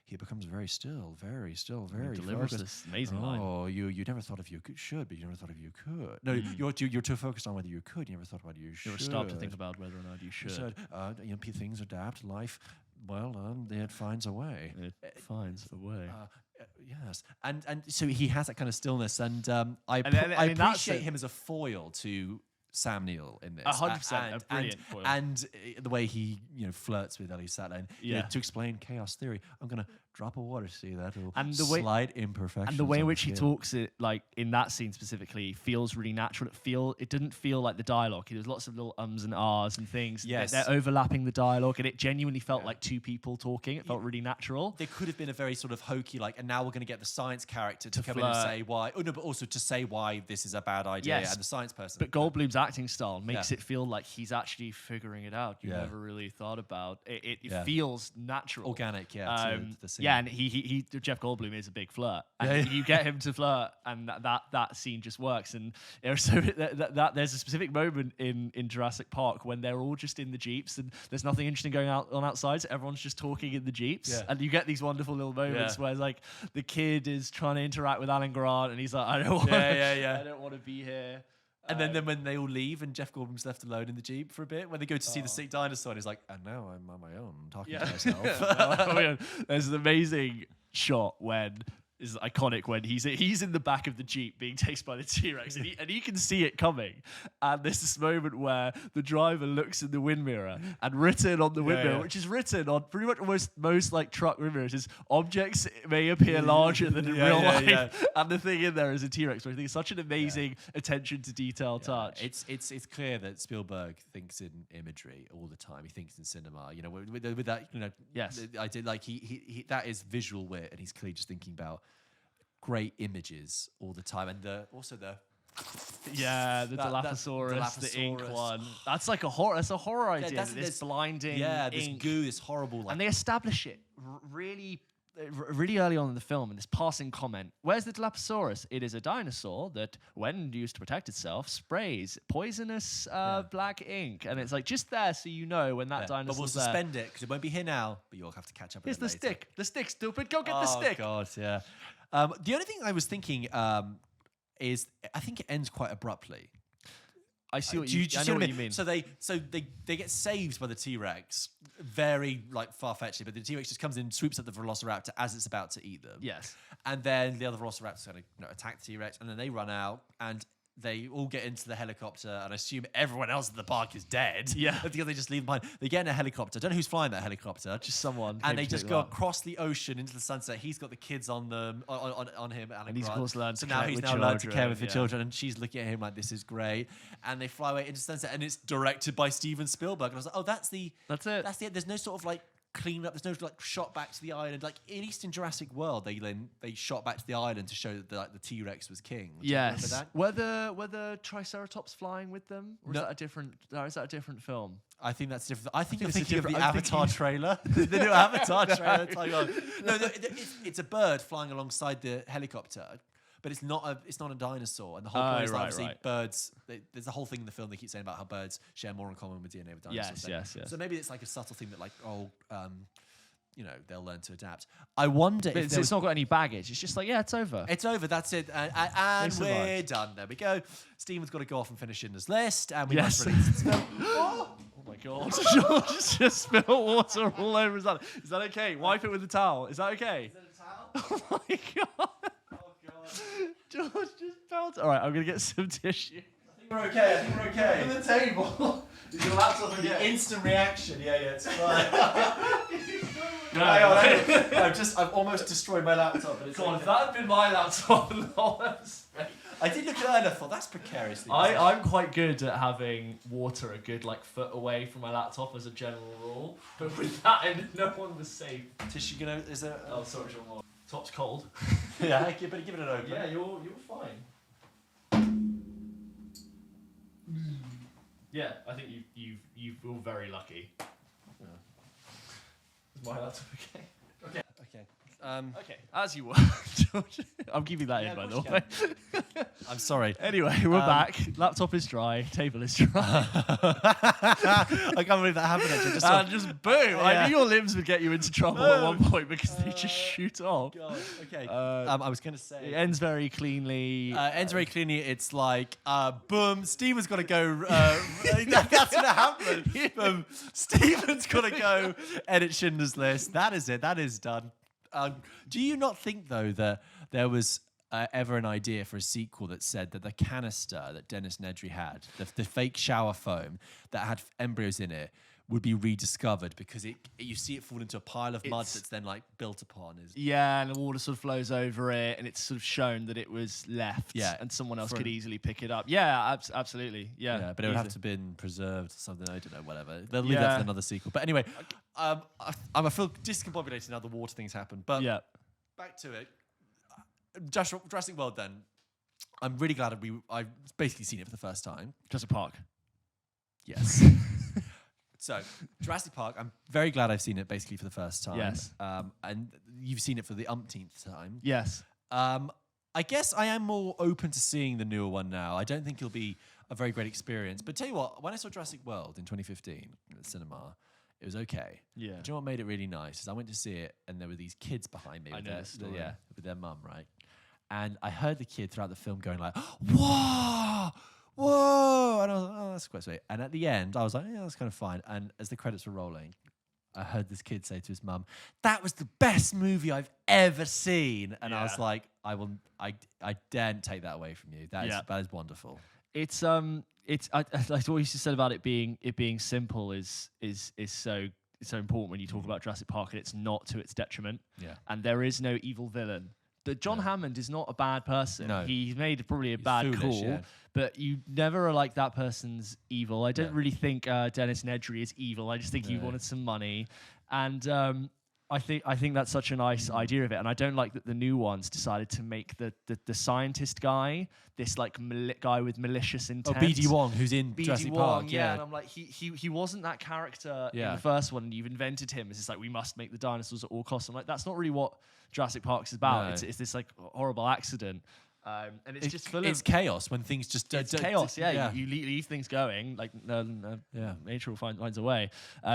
he becomes very still, very delivers focused. This amazing line. Oh, you never thought if you should, but you never thought if you could. No, you're too focused on whether you could. You never thought about you should. You never stopped to think about whether or not you should. Things adapt. Life, it finds a way. It finds a way. Yes, and so he has that kind of stillness, and I appreciate him as a foil to Sam Neill in this. 100%, a brilliant foil. And the way he flirts with Ellie Sattler. To explain chaos theory, I'm gonna drop of water, see that slight imperfection. And the way in which he talks it, like in that scene specifically, feels really natural. It didn't feel like the dialogue. There's lots of little ums and ahs and things. Yes. They're overlapping the dialogue, and it genuinely felt like two people talking. It felt really natural. There could have been a very sort of hokey, and now we're going to get the science character to come in and say why. Oh no, but also to say why this is a bad idea, and the science person. But Goldblum's acting style makes it feel like he's actually figuring it out. You never really thought about it. It feels natural, organic. To the scene. Yeah, and he Jeff Goldblum is a big flirt, and you get him to flirt, and that scene just works. And there's a specific moment in Jurassic Park when they're all just in the Jeeps, and there's nothing interesting going on outside, so everyone's just talking in the Jeeps, and you get these wonderful little moments where like the kid is trying to interact with Alan Grant, and he's like, I don't want to be here. And then when they all leave and Jeff Goldblum's left alone in the Jeep for a bit, when they go to see the sick dinosaur, and he's like, and now I'm on my own, talking to myself. There's an amazing shot when is iconic when he's in the back of the Jeep being chased by the T-Rex, and he can see it coming. And there's this moment where the driver looks in the wind mirror, and written on the wind mirror, which is written on pretty much most like truck wind mirrors, is objects may appear larger than in real life. And the thing in there is a T-Rex, which I think is such an amazing attention to detail touch. It's clear that Spielberg thinks in imagery all the time. He thinks in cinema. With that, Yes. I did like he that is visual wit, and he's clearly just thinking about great images all the time, and also the Dilophosaurus, the ink one. That's like a horror. That's a horror idea. This blinding, this ink. goo, this horrible. And they establish it really early on in the film in this passing comment. Where's the Dilophosaurus? It is a dinosaur that, when used to protect itself, sprays poisonous black ink. And it's like just there so you know when that dinosaur's But we'll suspend it because it won't be here now, but you'll have to catch up with it later. Here's the stick. The stick, stupid. Go get the stick. Oh, God, yeah. The only thing I was thinking is I think it ends quite abruptly. I see what you mean. So they get saved by the T-Rex, very far-fetchedly, but the T-Rex just comes in, swoops at the Velociraptor as it's about to eat them. Yes. And then the other Velociraptors kind of attack the T-Rex, and then they run out, and they all get into the helicopter, and I assume everyone else at the park is dead. Yeah. Because they just leave them behind. They get in a helicopter. I don't know who's flying that helicopter. Just someone. And they just go across the ocean into the sunset. He's got the kids on them, on him. And he's of course learned to care with children. So now he's learned to care with the children, and she's looking at him like, this is great. And they fly away into the sunset, and it's directed by Steven Spielberg. And I was like, oh, that's it. That's it. There's no sort of clean up. There's no shot back to the island. At least in Jurassic World, they shot back to the island to show that the T-Rex was king. Yes. That? Were the Triceratops flying with them? Or is that a different film? I think that's different. I think you're thinking of the Avatar trailer. The new Avatar trailer. No, it's a bird flying alongside the helicopter. But it's not a dinosaur, and the whole point is obviously birds. There's a whole thing in the film they keep saying about how birds share more in common with DNA with dinosaurs. Yes. So maybe it's like a subtle thing that they'll learn to adapt. I wonder if it's not got any baggage. It's just it's over. It's over. That's it, and we're done. There we go. Steven's got to go off and finish in his list, and we must release this film. Oh my God! George just spilled water all over his hand. Is that okay? Wipe it with a towel. Is that okay? Is that a towel? Oh my God! George just God. All right, I'm going to get some tissue. We're okay. I think we're okay. On the table. Is your laptop again? Instant reaction. Yeah, it's fine. No, I've almost destroyed my laptop. But God, if that had been my laptop, I did look at that and I thought, that's precariously. I'm quite good at having water a good foot away from my laptop as a general rule. But with that in, no one was safe. Tissue is there? Oh, sorry, John. Top's cold. Yeah, you better give it an open. Yeah, you're fine. Yeah, I think you were very lucky. Yeah. Is my laptop okay? Okay. Okay, as you were, George. I'm keeping that in, by the way. I'm sorry. Anyway, we're back. Laptop is dry. Table is dry. I can't believe that happened. Actually. Just boom. Yeah. I knew your limbs would get you into trouble at one point because they just shoot off. God. Okay. I was going to say. It ends very cleanly. It's like, boom, Steven's got to go. That's going to happen. Boom. Steven's got to go edit Schindler's List. That is it. That is done. Do you not think, though, that there was ever an idea for a sequel that said that the canister that Dennis Nedry had, the fake shower foam that had embryos in it, would be rediscovered because you see it fall into a pile of mud that's then built upon? Yeah, and the water sort of flows over it, and it's sort of shown that it was left, yeah, and someone else could easily pick it up. Yeah, absolutely. Yeah, but it would have to have been preserved or something. I don't know, whatever. They'll leave that for another sequel. But anyway, I feel discombobulated now the water things happen. But back to it. Jurassic World then. I'm really glad I've basically seen it for the first time. Jurassic Park. Yes. So, Jurassic Park, I'm very glad I've seen it basically for the first time. Yes. And you've seen it for the umpteenth time. Yes. I guess I am more open to seeing the newer one now. I don't think it'll be a very great experience. But tell you what, when I saw Jurassic World in 2015 at the cinema, it was okay. Yeah. Do you know what made it really nice? Is I went to see it and there were these kids behind me with their mum, right? And I heard the kid throughout the film going like, whoa! Whoa! And I was like, oh, that's quite sweet. And at the end, I was like, yeah, that's kind of fine. And as the credits were rolling, I heard this kid say to his mum, that was the best movie I've ever seen. And I was like, I daren't take that away from you. That is wonderful. It's like what you just said about it being simple is so important when you talk about Jurassic Park, and it's not to its detriment. Yeah. And there is no evil villain. John Hammond is not a bad person. No. He's made probably a bad call, but you never are like, that person's evil. I don't really think Dennis Nedry is evil. I just think he wanted some money, and I think that's such a nice idea of it. And I don't like that the new ones decided to make the scientist guy this guy with malicious intent. Oh, BD Wong, who's in Jurassic Park. Yeah, and I'm like, he wasn't that character in the first one. And you've invented him. It's just like, we must make the dinosaurs at all costs. I'm like, that's not really what Jurassic Park is about. No. It's this horrible accident. And it's just full of chaos when things just it's chaos. You leave things going. Nature will finds a way.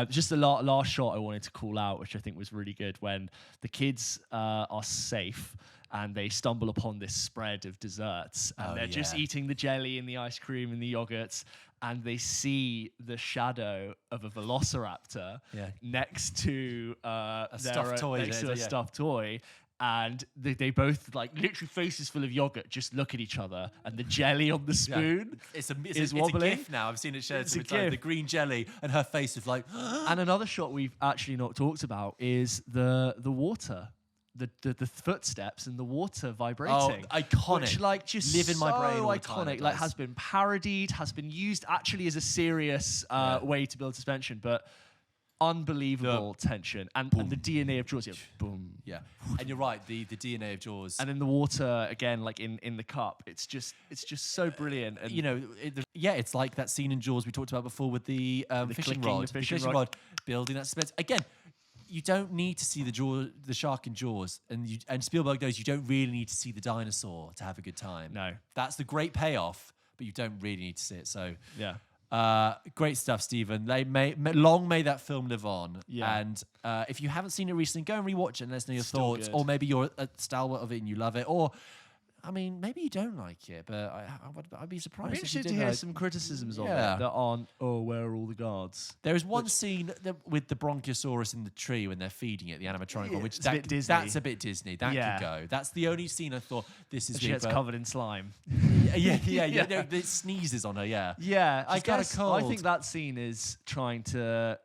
Just the last shot I wanted to call out, which I think was really good, when the kids are safe and they stumble upon this spread of desserts, and they're just eating the jelly and the ice cream and the yogurts, and they see the shadow of a velociraptor next to a stuffed toy. And they both, literally faces full of yogurt, just look at each other, and the jelly on the spoon is wobbling. It's a GIF now. I've seen it shared. The green jelly, and her face is like. And another shot we've actually not talked about is the water. The footsteps and the water vibrating. Oh, iconic. Which just live in my brain all the iconic. Time, has been parodied, has been used actually as a serious way to build suspension, but unbelievable tension and the DNA of Jaws. Boom. Yeah. And you're right, the DNA of Jaws. And in the water again, in the cup, it's just so brilliant. And it's like that scene in Jaws we talked about before with the fishing rod. The fishing rod building that suspense. Again, you don't need to see the shark in Jaws, and Spielberg knows you don't really need to see the dinosaur to have a good time. No. That's the great payoff, but you don't really need to see it. So yeah. Great stuff, Stephen. Long may that film live on. Yeah. And if you haven't seen it recently, go and rewatch it and let us know your thoughts. Good. Or maybe you're a stalwart of it and you love it. Or I mean, maybe you don't like it, but I'd be surprised. I'd be interested to hear some criticisms of it that aren't, where are all the guards? There is one scene with the Bronchiosaurus in the tree when they're feeding it, the animatronic one, which that's a bit Disney. That could go. That's the only scene I thought this is. She gets covered in slime. Yeah. No, it sneezes on her. Yeah. Yeah, I think that scene is trying to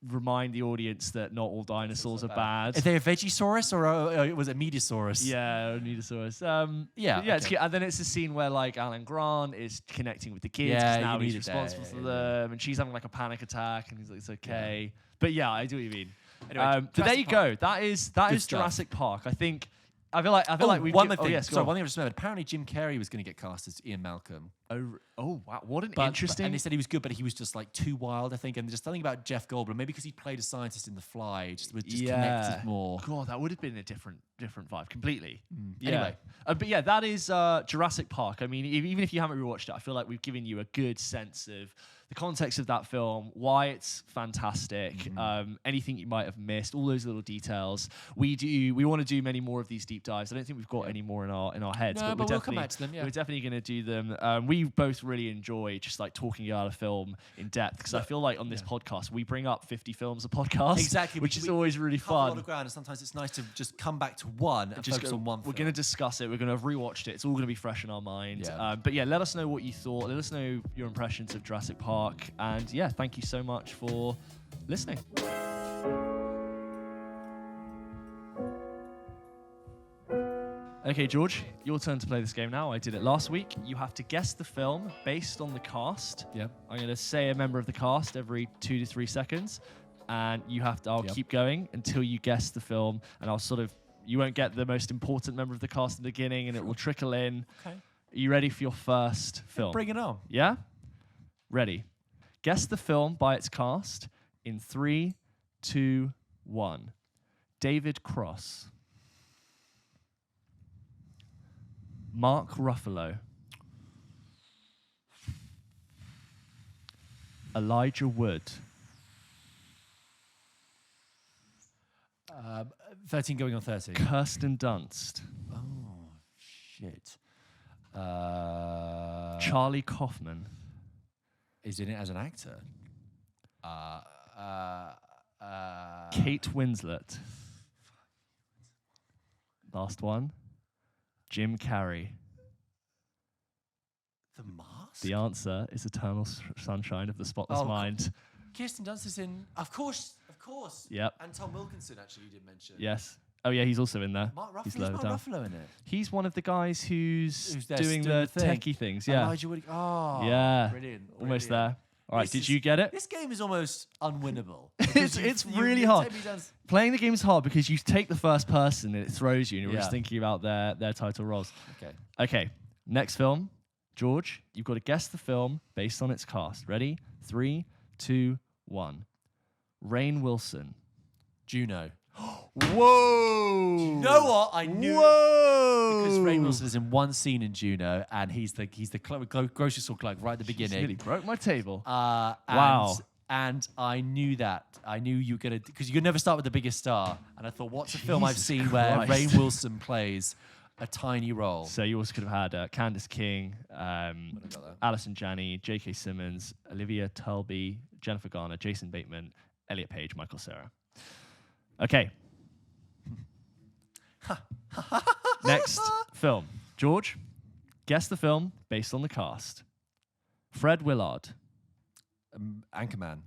remind the audience that not all dinosaurs are bad. Are they a Vegisaurus or was it Mediasaurus? Yeah, a Mediasaurus. Okay. And then it's a scene where like Alan Grant is connecting with the kids because now he's responsible for them, and she's having like a panic attack, and he's like, "It's okay." But yeah, I do what you mean. Anyway, but there you go. That is Jurassic Park. I feel like we've one thing I just remembered. Apparently, Jim Carrey was going to get cast as Ian Malcolm. Oh wow! What an interesting. And they said he was good, but he was just like too wild, I think. And there's something about Jeff Goldblum, maybe because he played a scientist in The Fly, just connected more. God, that would have been a different vibe completely. Yeah. Anyway, but yeah, that is Jurassic Park. I mean, even if you haven't rewatched it, I feel like we've given you a good sense of the context of that film, why it's fantastic, anything you might have missed, all those little details. We want to do many more of these deep dives. I don't think we've got any more in our heads, but we'll come back to them. Yeah. We're definitely going to do them. We both really enjoy just like talking about a film in depth because I feel like on this podcast we bring up 50 films a podcast, exactly, which is always really fun. A lot of ground, and sometimes it's nice to just come back to one and focus on one. We're going to discuss it. We're going to have rewatched it. It's all going to be fresh in our mind. Yeah. But yeah, let us know what you thought. Let us know your impressions of Jurassic Park. And yeah, thank you so much for listening. Okay, George, your turn to play this game now. I did it last week. You have to guess the film based on the cast. Yeah. I'm going to say a member of the cast every 2 to 3 seconds. And I'll keep going until you guess the film. And you won't get the most important member of the cast in the beginning, and it will trickle in. Okay. Are you ready for your first film? Bring it on. Yeah? Ready. Guess the film by its cast in 3, 2, 1. David Cross. Mark Ruffalo. Elijah Wood. 13 going on 30. Kirsten Dunst. Oh, shit. Charlie Kaufman. Is in it as an actor. Kate Winslet. Last one. Jim Carrey. The Mask? The answer is Eternal Sunshine of the Spotless Mind. Kirsten Dunst is in... Of course. Yep. And Tom Wilkinson, actually, you did mention. Yes. Oh, yeah, he's also in there. Mark Ruffalo in it? He's one of the guys who's doing the techie things. Yeah. Elijah Wood. Oh, yeah. Brilliant. Almost there. All right, did you get it? This game is almost unwinnable. It's really hard. Playing the game is hard because you take the first person and it throws you, and you're just thinking about their title roles. Okay. Next film, George. You've got to guess the film based on its cast. Ready? 3, 2, 1. Rainn Wilson. Juno. Whoa! You know what? I knew. Whoa! Because Rainn Wilson is in one scene in Juno, and he's the grocery store clerk right at the beginning. Nearly broke my table. Wow! And I knew that. I knew you were gonna, because you could never start with the biggest star. And I thought, what's a film I've seen where Rainn Wilson plays a tiny role? So you also could have had Candice King, Alison Janney, J.K. Simmons, Olivia Tulby, Jennifer Garner, Jason Bateman, Elliot Page, Michael Cera. Okay. Next film. George, guess the film based on the cast. Fred Willard. Anchorman.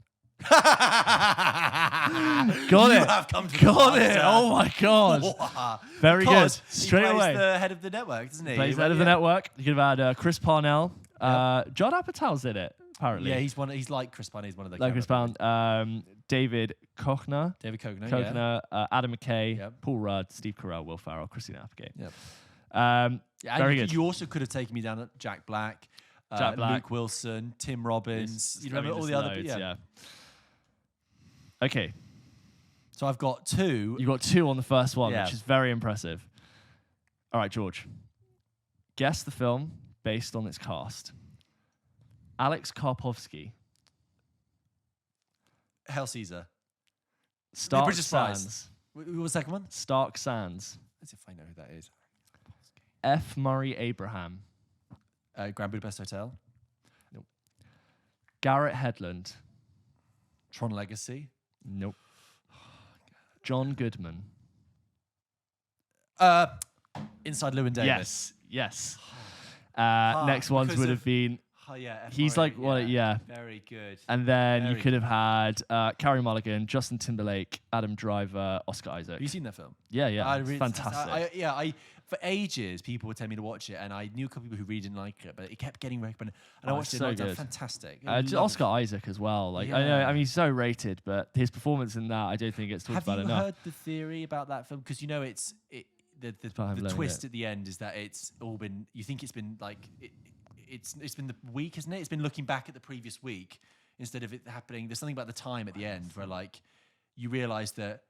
Got it. Have come to Got it. Oh my God. Very good. Straight he plays away. the head of the network, doesn't he? Plays the head of the network. You could have had Chris Parnell. Judd Apatow's in it, apparently. Yeah, he's like Chris Parnell. He's one of the. Like Chris Parnell. David Koechner. Yeah. Adam McKay. Paul Rudd. Steve Carell. Will Ferrell. Christina Applegate. Yep. Very good. You also could have taken me down at Jack Black. Luke Wilson, Tim Robbins. You remember all the other? Yeah. Okay. So I've got 2. You got 2 on the first one, which is very impressive. All right, George. Guess the film based on its cast. Alex Karpovsky. Hail Caesar. Stark Sands. What was the second one? Stark Sands. As if I know who that is. F. Murray Abraham. Grand Budapest Hotel. Nope. Garrett Hedlund. Tron Legacy. Nope. John Goodman. Inside Llewyn Davis. Yes. Next ones would have been. Oh yeah, F. He's Murray, like what? Yeah. Very good. And then Very you could have had Carey Mulligan, Justin Timberlake, Adam Driver, Oscar Isaac. Have you seen that film? Yeah. It's fantastic. For ages, people would tell me to watch it, and I knew a couple of people who really didn't like it, but it kept getting recommended. And I watched it, and it was fantastic. Oscar Isaac as well. Like I know, he's so rated, but his performance in that, I don't think it's talked about enough. Have you heard the theory about that film? Because the twist at the end is that it's all been. You think it's been like it's been the week, isn't it? It's been looking back at the previous week instead of it happening. There's something about the time at the end where like you realise that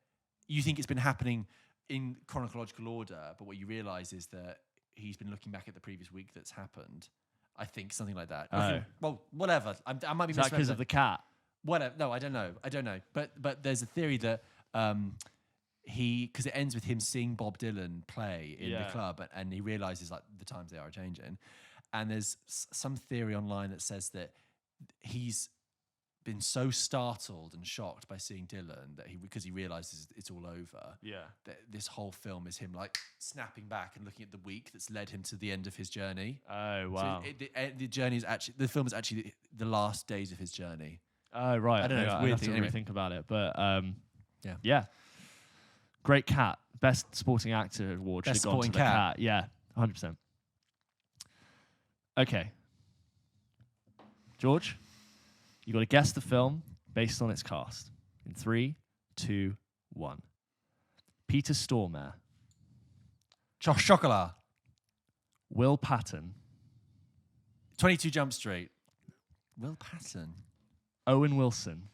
you think it's been happening in chronological order, but what you realise is that he's been looking back at the previous week that's happened. I think something like that. Well, whatever. I might be misrepresenting. Because of the cat. Whatever. No, I don't know. But there's a theory that because it ends with him seeing Bob Dylan play in the club, and he realises like the times they are changing, and there's some theory online that says that he's been so startled and shocked by seeing Dylan that because he realizes it's all over. Yeah. That this whole film is him like snapping back and looking at the week that's led him to the end of his journey. Oh wow. So the film is actually the last days of his journey. Oh right. I don't know. It's weird to anyway. think about it, but yeah. Great cat. Best supporting actor award should have gone to the cat. Yeah, 100%. Okay. George, you got to guess the film based on its cast. In 3, 2, 1. Peter Stormare. Chocolat. Will Patton. 22 Jump Street. Will Patton. Owen Wilson.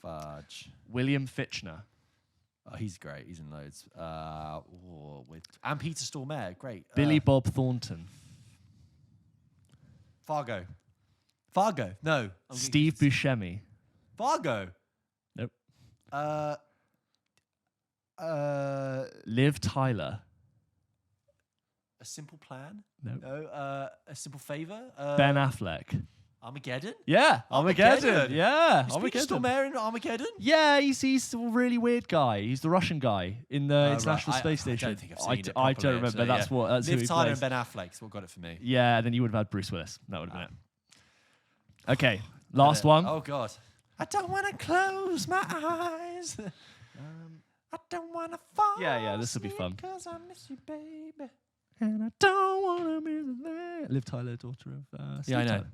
Fudge. William Fichtner. Oh, he's great. He's in loads. And Peter Stormare. Great. Billy Bob Thornton. Fargo. No. Steve Buscemi. Fargo. Nope. Liv Tyler. A Simple Plan. Nope. No. A Simple Favor. Ben Affleck. Armageddon. Yeah, Armageddon. Yeah, Peter Stormare in Armageddon. Yeah, he's a really weird guy. He's the Russian guy in the International Space Station. I don't think I've seen it I don't properly, remember. That's who Liv he Tyler plays. and Ben Affleck is what got it for me. Yeah, then you would have had Bruce Willis. That would have been it. Okay, last one. Oh God. I don't want to close my eyes. I don't want to fall. Yeah, this will be fun. Because I miss you, baby. And I don't want to miss that. Liv Tyler, daughter of Steve I know. Tyler.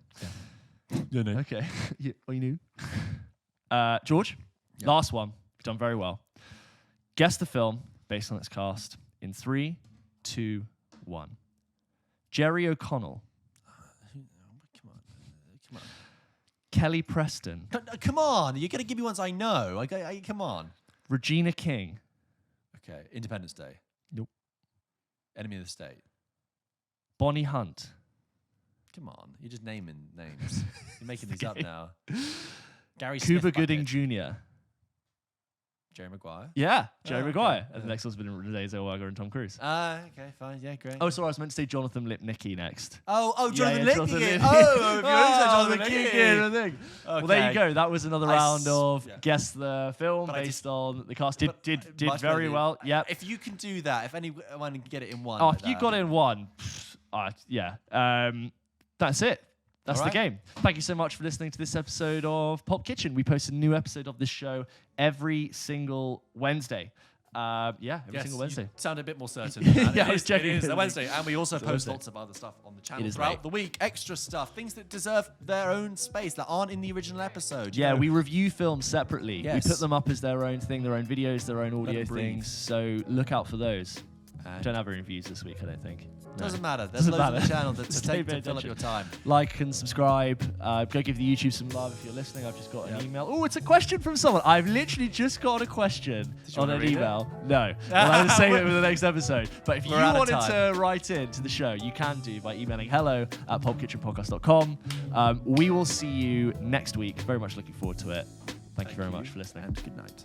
Yeah, no. Okay. You knew. George, last one. You've done very well. Guess the film based on its cast in 3, 2, 1. Jerry O'Connell. Come on. Kelly Preston. Come on. You're going to give me ones I know. Come on. Regina King. Okay. Independence Day. Nope. Enemy of the State. Bonnie Hunt. Come on. You're just naming names. You're making these up now. Gary Cuba Smith Gooding Bucket. Jr. Jerry Maguire. Yeah, Jerry Maguire. Okay. And the next one's been Renee Zellweger and Tom Cruise. Okay, fine. Yeah, great. Oh, sorry, I was meant to say Jonathan Lipnicki next. Jonathan Yeah, Lipnicki. Jonathan Jonathan Lipnicki. Lipnicki. Well, there you go. That was another round of guess the film But based on the cast. Did much very better. well. Yep. If you can do that, if anyone can get it in one. Oh, like if you that, got it in one, that's it. That's All the right. game. Thank you so much for listening to this episode of PULP Kitchen. We post a new episode of this show every single Wednesday. Every single Wednesday. You sound a bit more certain. Yeah, I was It checking. is a Wednesday. And we also It's a post Wednesday. lots of other stuff on the channel It is, throughout mate. the week. Extra stuff. Things that deserve their own space that aren't in the original episode. you Yeah, know. we review films separately. Yes. We put them up as their own thing, their own videos, their own audio them breathe. things. So look out for those. And Don't have any reviews this week, I don't think. No. doesn't matter. There's Doesn't loads on matter. the channel to Just take pay to fill up attention. your time. Like and subscribe. Go give the YouTube some love if you're listening. I've just got an email. Oh, it's a question from someone. I've literally just got a question you on wanna an read it? email. No. Well, I'm saving it for the next episode. But if you We're out of wanted time. to write in to the show, you can do by emailing hello@pulpkitchenpodcast.com. We will see you next week. Very much looking forward to it. Thank you very much for listening. And good night.